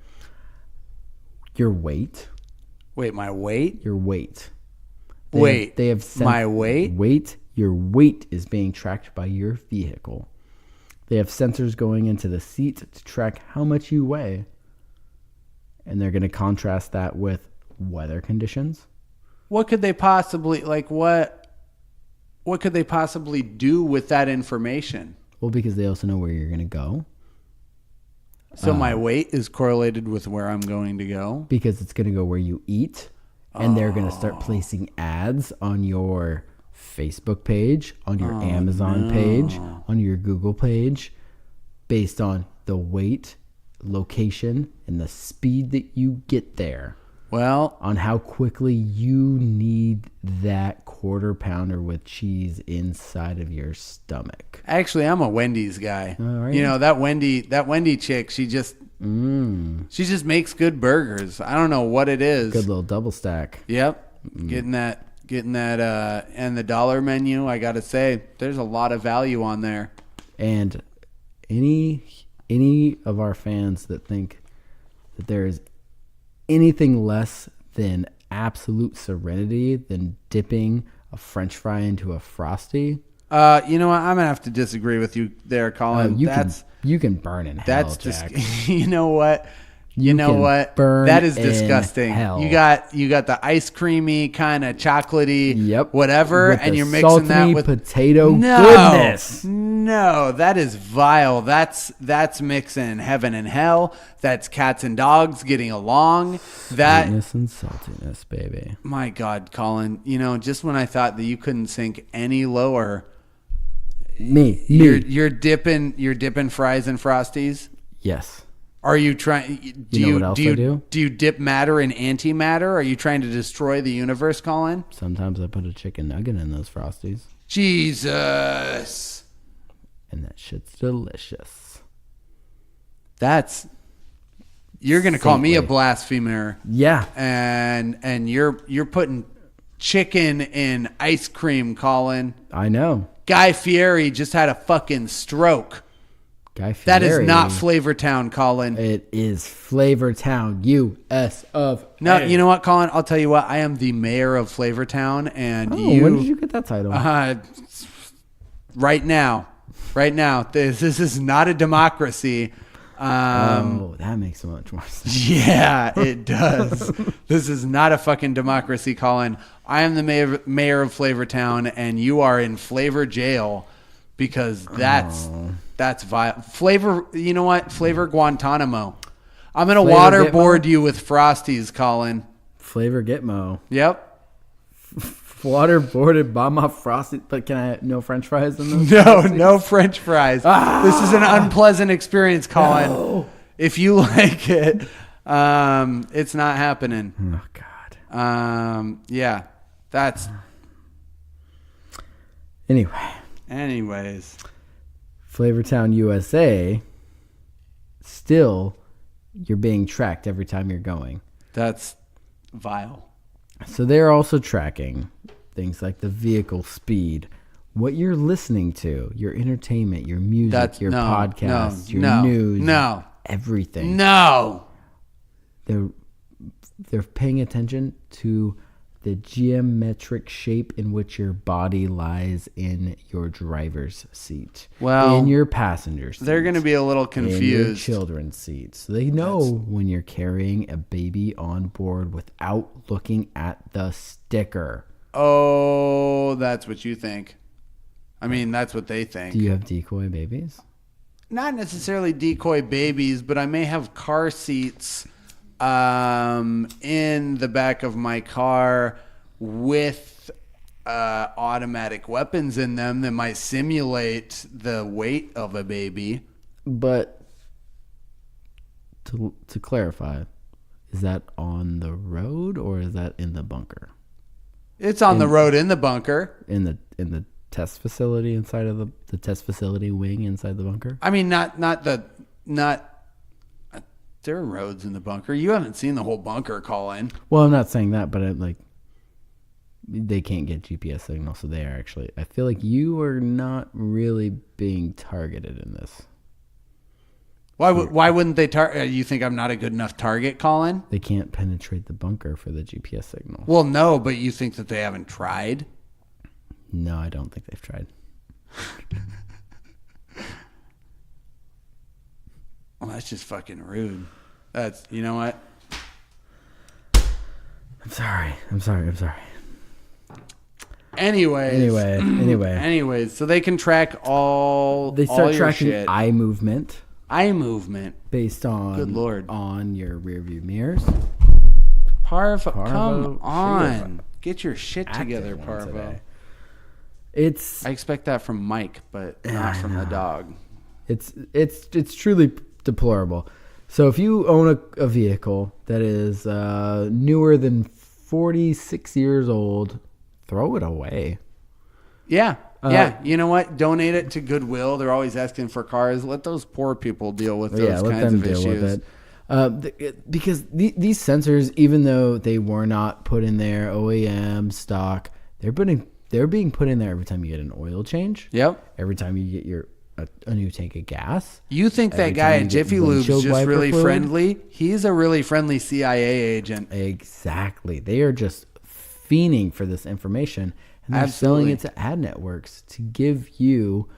Your weight. Wait, my weight? Your weight. They have my weight? Your weight is being tracked by your vehicle. They have sensors going into the seat to track how much you weigh. And they're going to contrast that with weather conditions. What could they possibly, what could they possibly do with that information? Well, because they also know where you're going to go. So my weight is correlated with where I'm going to go? Because it's going to go where you eat. And they're going to start placing ads on your Facebook page, on your Amazon page, on your Google page, based on the weight, location, and the speed that you get there. Well, on how quickly you need that quarter pounder with cheese inside of your stomach. Actually, I'm a Wendy's guy. All right. You know, that Wendy chick, she just makes good burgers. I don't know what it is. Good little double stack. Yep. Getting that and the dollar menu, I got to say, there's a lot of value on there. And any of our fans that think that there is anything less than absolute serenity than dipping a French fry into a Frosty. You know what? I'm gonna have to disagree with you there, Colin. You can burn in hell, Jack. You know what? You know what? That is disgusting. You got the ice creamy kind of chocolatey, whatever, with and you're salty mixing that with potato goodness. No, that is vile. That's mixing heaven and hell. That's cats and dogs getting along. Sweetness and saltiness, baby. My God, Colin. You know, just when I thought that you couldn't sink any lower, you're dipping fries in Frosties. Yes. Are you trying? Do you dip matter in antimatter? Are you trying to destroy the universe, Colin? Sometimes I put a chicken nugget in those Frosties. Jesus. And that shit's delicious. You're gonna call me a blasphemer. Yeah. And you're putting chicken in ice cream, Colin. I know. Guy Fieri just had a fucking stroke. Guy Fieri. That is not Flavortown, Colin. It is Flavortown, U.S. of A. No, you know what, Colin? I'll tell you what. I am the mayor of Flavortown, and when did you get that title? Right now. This is not a democracy. That makes so much more sense. Yeah, it does. This is not a fucking democracy, Colin. I am the mayor of Flavortown, and you are in Flavor Jail because that's vile. Flavor, you know what? Flavor Guantanamo. I'm going to waterboard you with Frosties, Colin. Flavor Gitmo. Yep. Waterboarded by my Frosty. But can I no French fries in those? No French fries. This is an unpleasant experience, Colin. No. If you like it, it's not happening. Oh God. Yeah. That's. Anyways. Flavortown, USA. Still, you're being tracked every time you're going. That's vile. So they're also tracking things like the vehicle speed, what you're listening to, your entertainment, your music, your podcasts, your news, everything. No. They're paying attention to the geometric shape in which your body lies in your driver's seat. Well, in your passenger seat. They're going to be a little confused. In your children's seats. So they know when you're carrying a baby on board without looking at the sticker. Oh, that's what you think. I mean, that's what they think. Do you have decoy babies? not necessarily decoy babies, but I may have car seats in the back of my car with automatic weapons in them that might simulate the weight of a baby. But to clarify, is that on the road or is that in the bunker? It's on the road in the bunker. In the test facility inside of the test facility wing inside the bunker? I mean, not there are roads in the bunker. You haven't seen the whole bunker, Colin. Well, I'm not saying that, but they can't get GPS signal, so they are actually. I feel like you are not really being targeted in this. Why wouldn't they target? You think I'm not a good enough target, Colin? They can't penetrate the bunker for the GPS signal. Well, no, but you think that they haven't tried? No, I don't think they've tried. Well, that's just fucking rude. That's, you know what? I'm sorry. Anyways, so they can track all. They start all your tracking shit. eye movement based on. Good Lord. On your rear view mirrors. Parvo, come Parvo, on, get your shit active together, one Parvo. today. I expect that from Mike, but not from the dog. It's truly deplorable. So if you own a vehicle that is newer than 46 years old, throw it away. Yeah. You know what? Donate it to Goodwill. They're always asking for cars. Let those poor people deal with those kinds of issues. Because these sensors, even though they were not put in there OEM stock, they're being put in there every time you get an oil change. Yep. Every time you get a new tank of gas. You think that guy at Jiffy Lube is just really friendly? He's a really friendly CIA agent. Exactly. They are just fiending for this information, and they're selling it to ad networks to give you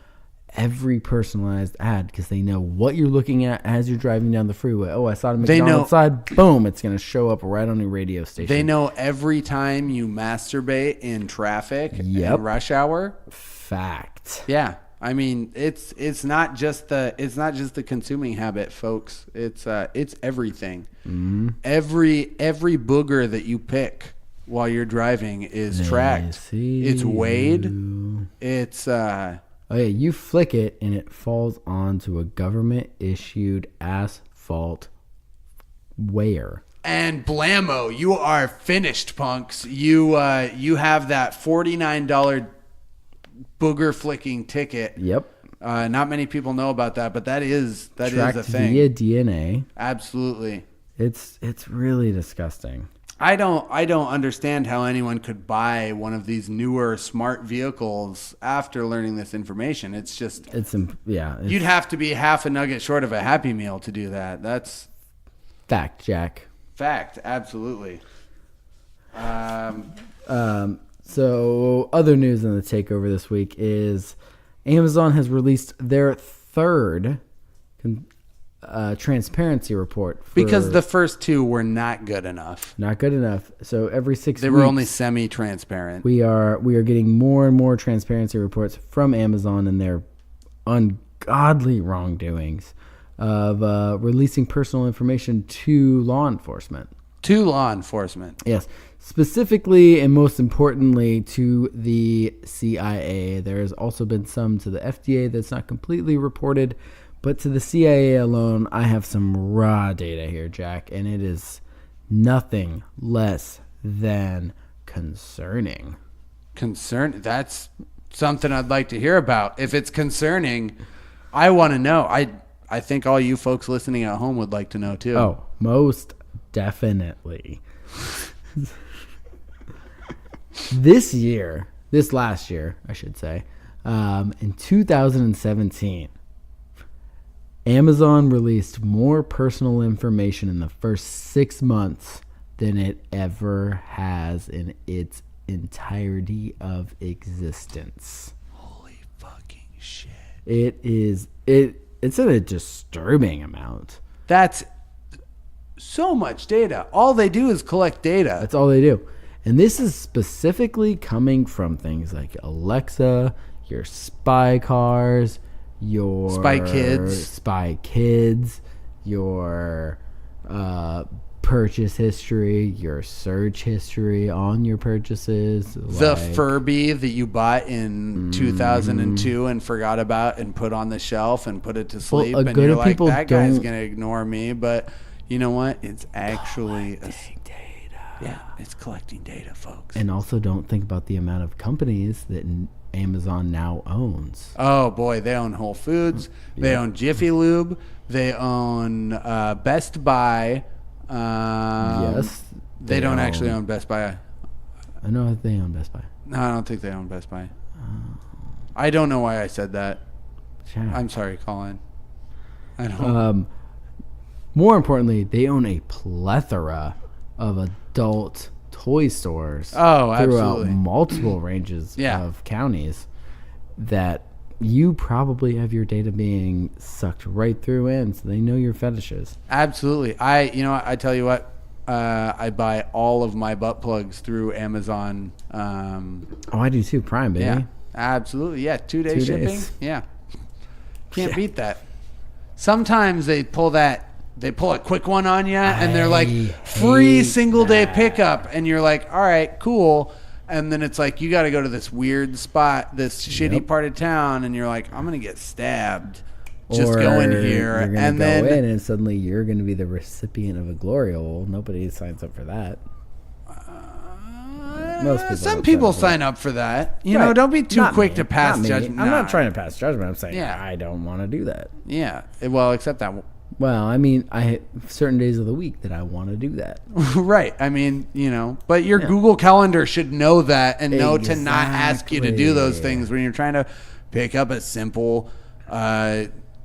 every personalized ad because they know what you're looking at as you're driving down the freeway. Oh, I saw a McDonald's side. Boom, it's going to show up right on your radio station. They know every time you masturbate in traffic in rush hour. Fact. Yeah. I mean, it's not just the consuming habit, folks. It's everything. Mm-hmm. Every booger that you pick while you're driving is tracked. It's weighed. It's oh yeah, you flick it and it falls onto a government issued asphalt weigher. And blammo, you are finished, punks. You have that $49 booger flicking ticket. Yep. Not many people know about that, but that is a thing. Via DNA. Absolutely. It's really disgusting. I don't understand how anyone could buy one of these newer smart vehicles after learning this information. It's just you'd have to be half a nugget short of a Happy Meal to do that. That's fact, Jack. Fact, absolutely. So other news in the takeover this week is Amazon has released their third transparency report. Because the first two were not good enough. Not good enough. So every 6 weeks. They were only semi-transparent. We are getting more and more transparency reports from Amazon and their ungodly wrongdoings of releasing personal information to law enforcement. To law enforcement. Yes. Specifically and most importantly to the CIA. There has also been some to the FDA that's not completely reported, but to the CIA alone, I have some raw data here, Jack, and it is nothing less than concerning. That's something I'd like to hear about. If it's concerning, I want to know. I think all you folks listening at home would like to know too. Oh, most definitely. This last year, I should say, in 2017, Amazon released more personal information in the first 6 months than it ever has in its entirety of existence. Holy fucking shit. It's at a disturbing amount. That's so much data. All they do is collect data. That's all they do. And this is specifically coming from things like Alexa, your spy cars, your Spy Kids, your purchase history, your search history on your purchases. The Furby that you bought in 2002 and forgot about and put on the shelf and put it to sleep. Well, and you're like, that guy's going to ignore me. But you know what? It's actually data. Yeah, it's collecting data, folks. And also don't think about the amount of companies that Amazon now owns. Oh, boy. They own Whole Foods. They own Jiffy Lube. They own Best Buy. Yes. They don't actually own Best Buy. I know they own Best Buy. No, I don't think they own Best Buy. I don't know why I said that. Yeah. I'm sorry, Colin. I don't. More importantly, they own a plethora of adult toy stores throughout absolutely. multiple ranges of counties that you probably have your data being sucked right through in, so they know your fetishes. Absolutely. I tell you what, I buy all of my butt plugs through Amazon. I do too. Prime, baby. Yeah, absolutely. Yeah, 2-day shipping. Days. Yeah, can't beat that. Sometimes they pull a quick one on you, and they're like free single-day pickup, and you're like, all right, cool. And then it's like, you got to go to this weird spot, this shitty part of town, and you're like, I'm going to get stabbed. Just go in here. You're going to go in, and suddenly you're going to be the recipient of a glory hole. Nobody signs up for that. Most people some people sign up for that. You know, don't be too quick to pass judgment. I'm not trying to pass judgment. I'm saying I don't want to do that. Yeah. Well, except that. Well, I mean, I have certain days of the week that I want to do that. Right. I mean, but your Google Calendar should know that and know to not ask you to do those things when you're trying to pick up a simple,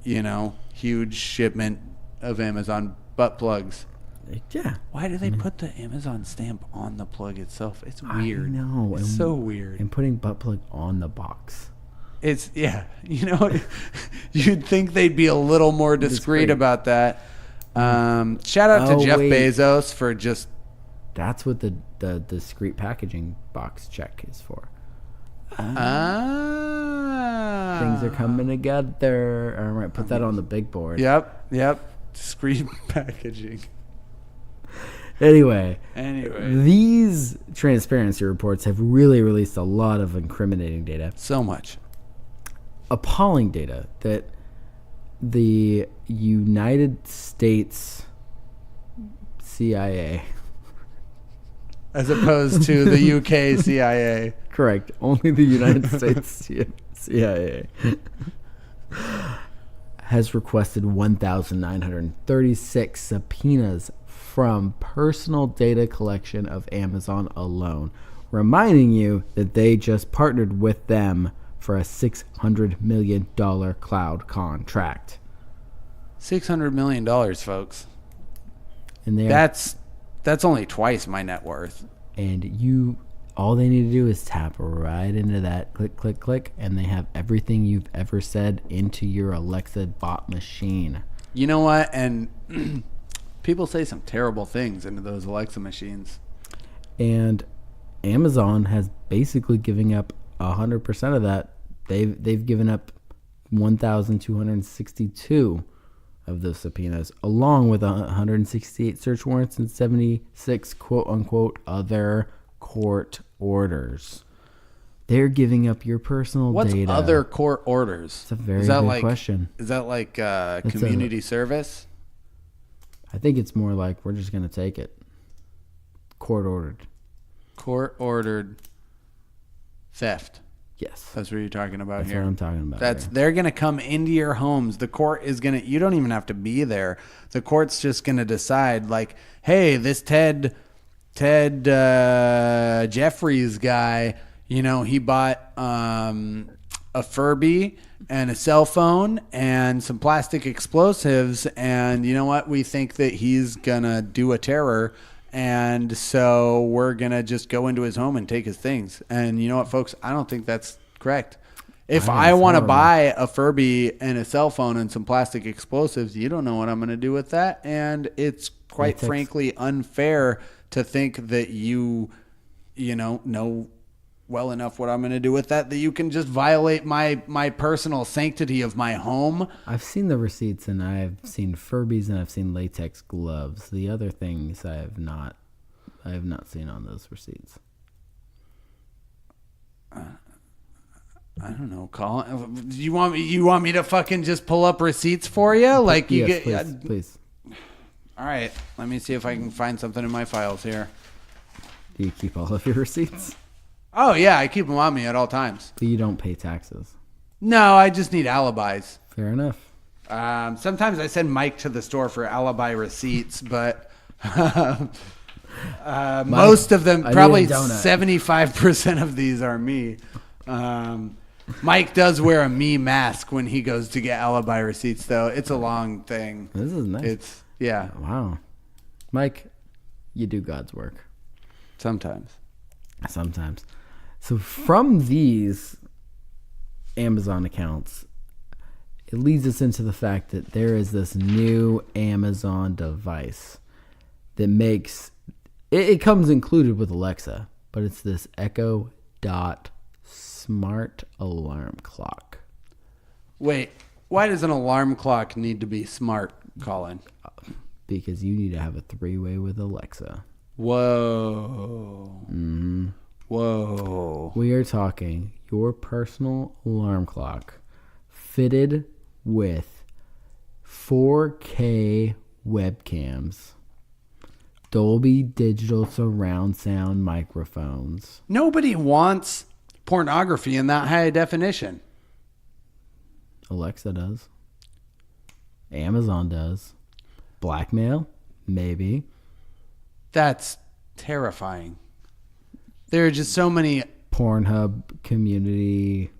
huge shipment of Amazon butt plugs. Yeah. Why do they put the Amazon stamp on the plug itself? It's weird. I know. It's so weird. And putting butt plug on the box. It's, you'd think they'd be a little more discreet about that. Shout out to Jeff Bezos for just... That's what the discreet packaging box check is for. Things are coming together. All right, put that on the big board. Yep. Discreet packaging. Anyway, these transparency reports have really released a lot of incriminating data. So much. Appalling data that the United States CIA, as opposed to the UK CIA. Correct. Only the United States CIA has requested 1,936 subpoenas from personal data collection of Amazon alone, reminding you that they just partnered with them for a $600 million cloud contract. $600 million, folks. And that's only twice my net worth. And all they need to do is tap right into that, click, click, click, and they have everything you've ever said into your Alexa bot machine. You know what? And people say some terrible things into those Alexa machines. And Amazon has basically given up 100% of that. They've given up 1,262 of those subpoenas, along with 168 search warrants and 76 quote unquote other court orders. They're giving up your personal data. What's other court orders? It's a very good question. Is that like community service? I think it's more like we're just going to take it. Court ordered. Court ordered theft. Yes. That's what you're talking about here. That's what I'm talking about. They're going to come into your homes. The court is going to, you don't even have to be there. The court's just going to decide like, hey, this Ted Jeffries guy, he bought a Furby and a cell phone and some plastic explosives. And you know what? We think that he's going to do a terror. And so we're going to just go into his home and take his things. And you know what, folks? I don't think that's correct. If I want to buy a Furby and a cell phone and some plastic explosives, you don't know what I'm going to do with that. And it's quite frankly unfair to think that you know well enough what I'm going to do with that you can just violate my personal sanctity of my home. I've seen the receipts, and I've seen Furbies, and I've seen latex gloves. The other things I have not seen on those receipts. I don't know, Colin. Do you want me to fucking just pull up receipts for you? Like you yes, get please. All right, let me see if I can find something in my files here. Do you keep all of your receipts? Oh yeah, I keep them on me at all times. But you don't pay taxes. No, I just need alibis. Fair enough. Sometimes I send Mike to the store for alibi receipts, but most of them, probably 75% of these are me. Mike does wear a me mask when he goes to get alibi receipts, though. It's a long thing. This is nice. Yeah. Wow. Mike, you do God's work. Sometimes. So from these Amazon accounts, it leads us into the fact that there is this new Amazon device that makes it comes included with Alexa, but it's this Echo Dot smart alarm clock. Wait, why does an alarm clock need to be smart, Colin? Because you need to have a three-way with Alexa. Whoa. Mm-hmm. Whoa. We are talking your personal alarm clock fitted with 4K webcams, Dolby Digital surround sound microphones. Nobody wants pornography in that high definition. Alexa does. Amazon does. Blackmail? Maybe. That's terrifying. There are just so many... Pornhub community,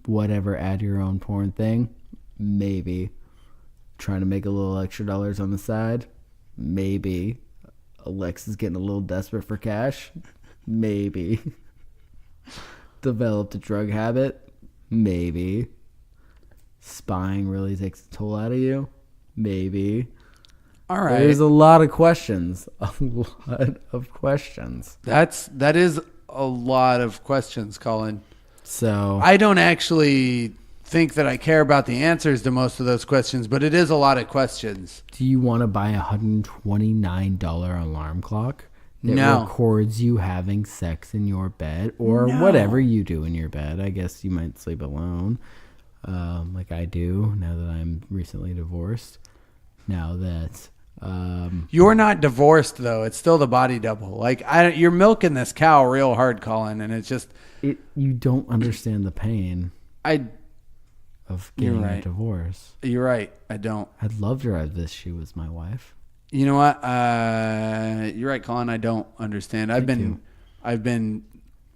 whatever, add your own porn thing? Maybe. Trying to make a little extra dollars on the side? Maybe. Alexa's getting a little desperate for cash? Maybe. Developed a drug habit? Maybe. Spying really takes a toll out of you? Maybe. All right. There's a lot of questions. A lot of questions. That is a lot of questions, Colin. So I don't actually think that I care about the answers to most of those questions, but it is a lot of questions. Do you want to buy a $129 alarm clock that No. records you having sex in your bed or whatever you do in your bed? I guess you might sleep alone, like I do now that I'm recently divorced. Now that You're not divorced, though. It's still the body double. Like you're milking this cow real hard, Colin, and it's just you don't understand the pain of getting a divorce. You're right. I don't. I'd love to have this. She was my wife. You know what? You're right, Colin. I don't understand. I've been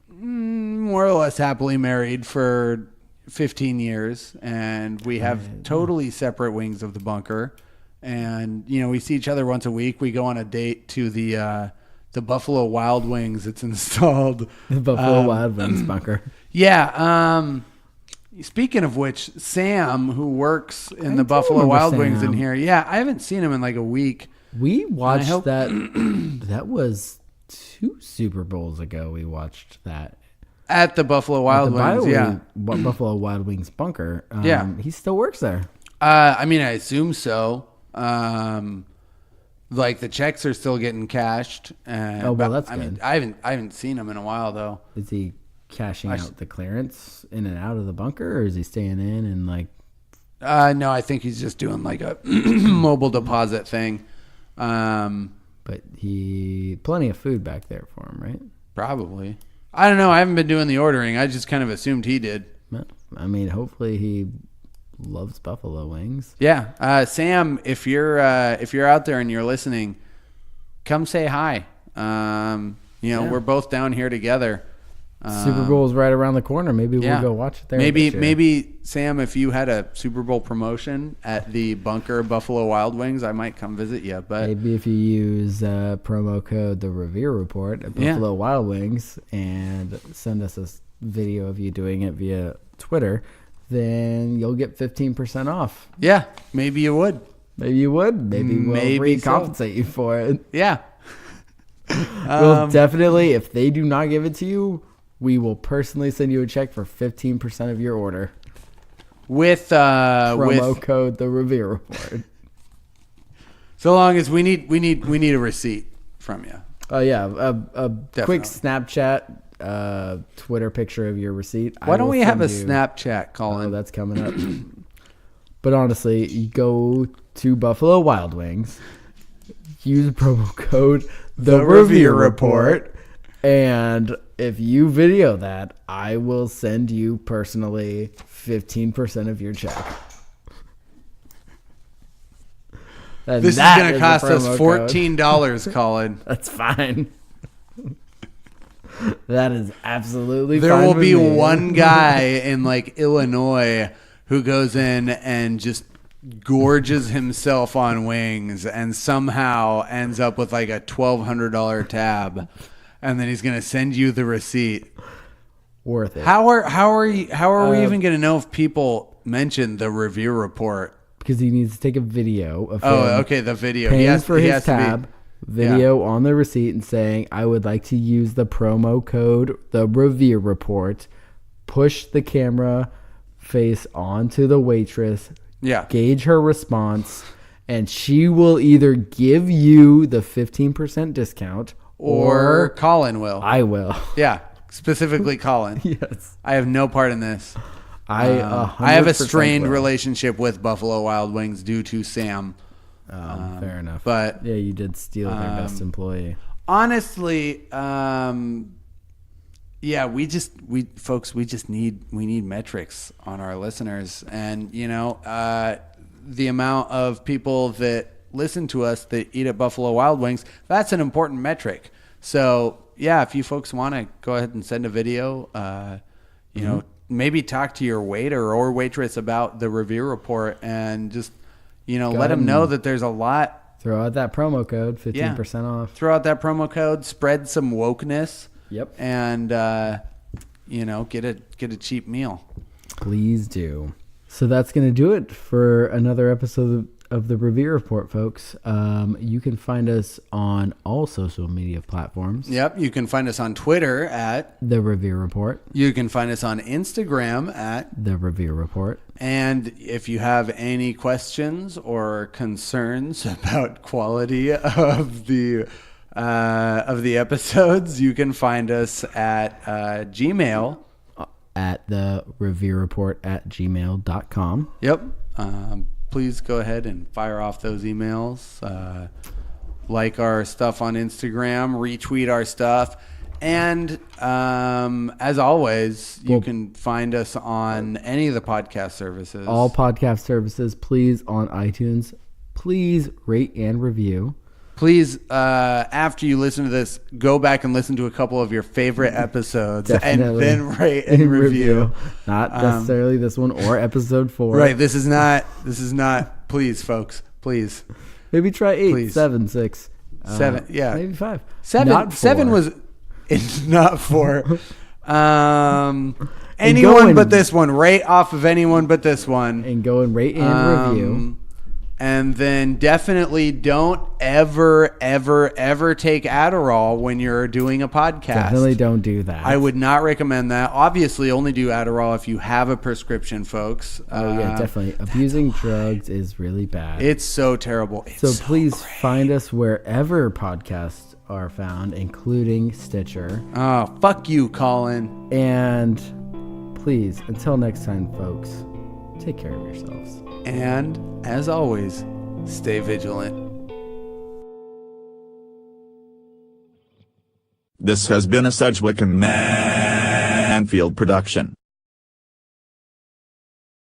more or less happily married for 15 years, and we have totally separate wings of the bunker. And we see each other once a week. We go on a date to the Buffalo Wild Wings. It's installed. The Buffalo Wild Wings bunker. Yeah. Speaking of which, Sam, who works in the Buffalo Wild Wings in here, I haven't seen him in like a week. We watched that. That was 2 Super Bowls ago. We watched that at the Buffalo Wild Wings. Buffalo Wild Wings bunker. He still works there. I assume so. Like the checks are still getting cashed. That's good. I haven't seen him in a while though. Is he cashing out the clearance in and out of the bunker, or is he staying in and like? No, I think he's just doing like a mobile deposit thing. But plenty of food back there for him, right? Probably. I don't know. I haven't been doing the ordering. I just kind of assumed he did. Hopefully he loves buffalo wings. Yeah. Sam, if you're out there and you're listening, come say hi. We're both down here together. Super Bowl's right around the corner. Maybe we'll go watch it there. Maybe Sam, if you had a Super Bowl promotion at the bunker Buffalo Wild Wings, I might come visit you. But maybe if you use promo code the Revere Report at Buffalo Wild Wings and send us a video of you doing it via Twitter, then you'll get 15% off. Yeah, maybe you would. Maybe we'll recompensate you for it. Yeah. We'll definitely, if they do not give it to you, we will personally send you a check for 15% of your order. With Promo code the Revere Report. So long as we need a receipt from you. Oh yeah, a quick Snapchat, Twitter picture of your receipt. Why don't we have a Snapchat, Colin? Oh, that's coming up. But honestly, you go to Buffalo Wild Wings, use promo code the Revere Report, and if you video that, I will send you personally 15% of your check. And this is going to cost us $14, Colin. That's fine. That is absolutely there fine. There will with be me. one guy in like Illinois who goes in and just gorges himself on wings and somehow ends up with like a $1,200 tab, and then he's going to send you the receipt. Worth it. How are we even going to know if people mention the Revere Report? Because he needs to take a video of the video. Paying for his tab, video on the receipt and saying, I would like to use the promo code, the Revere Report, push the camera face onto the waitress, gauge her response, and she will either give you the 15% discount or Colin will. I will. Yeah, specifically Colin. Yes. I have no part in this. I have a strained relationship with Buffalo Wild Wings due to Sam. Fair enough. But yeah, you did steal their best employee. Honestly, we just need metrics on our listeners, and the amount of people that listen to us that eat at Buffalo Wild Wings, that's an important metric. So yeah, if you folks want to go ahead and send a video, maybe talk to your waiter or waitress about the Revere Report and just, let them know that there's a lot. Throw out that promo code, 15% off. Throw out that promo code, spread some wokeness. Yep. And, get a cheap meal. Please do. So that's going to do it for another episode of the Revere Report, folks. You can find us on all social media platforms. Yep. You can find us on Twitter at The Revere Report. You can find us on Instagram at The Revere Report. And if you have any questions or concerns about quality of the episodes, you can find us at Gmail. At the Revere Report at gmail.com. Yep. Please go ahead and fire off those emails. Like our stuff on Instagram, retweet our stuff. And as always, you can find us on any of the podcast services. All podcast services, please, on iTunes. Please rate and review. Please, after you listen to this, go back and listen to a couple of your favorite episodes. Definitely. And then rate and review. Not necessarily this one or episode 4. Right. This is not, please, folks, please. Maybe try 8, Please. 7, 6. 7, yeah. Maybe 5. 7, Not 4. 7 was not 4. Anyone but this one. Rate off of anyone but this one. And go and rate and review. And then definitely don't ever take Adderall when you're doing a podcast. Definitely don't do that. I would not recommend that. Obviously, only do Adderall if you have a prescription, folks. Oh, yeah, definitely. Abusing drugs is really bad. It's so terrible. So please find us wherever podcasts are found, including Stitcher. Oh, fuck you, Colin. And please, until next time, folks, take care of yourselves. And, as always, stay vigilant. This has been a Sedgwick and Manfield production.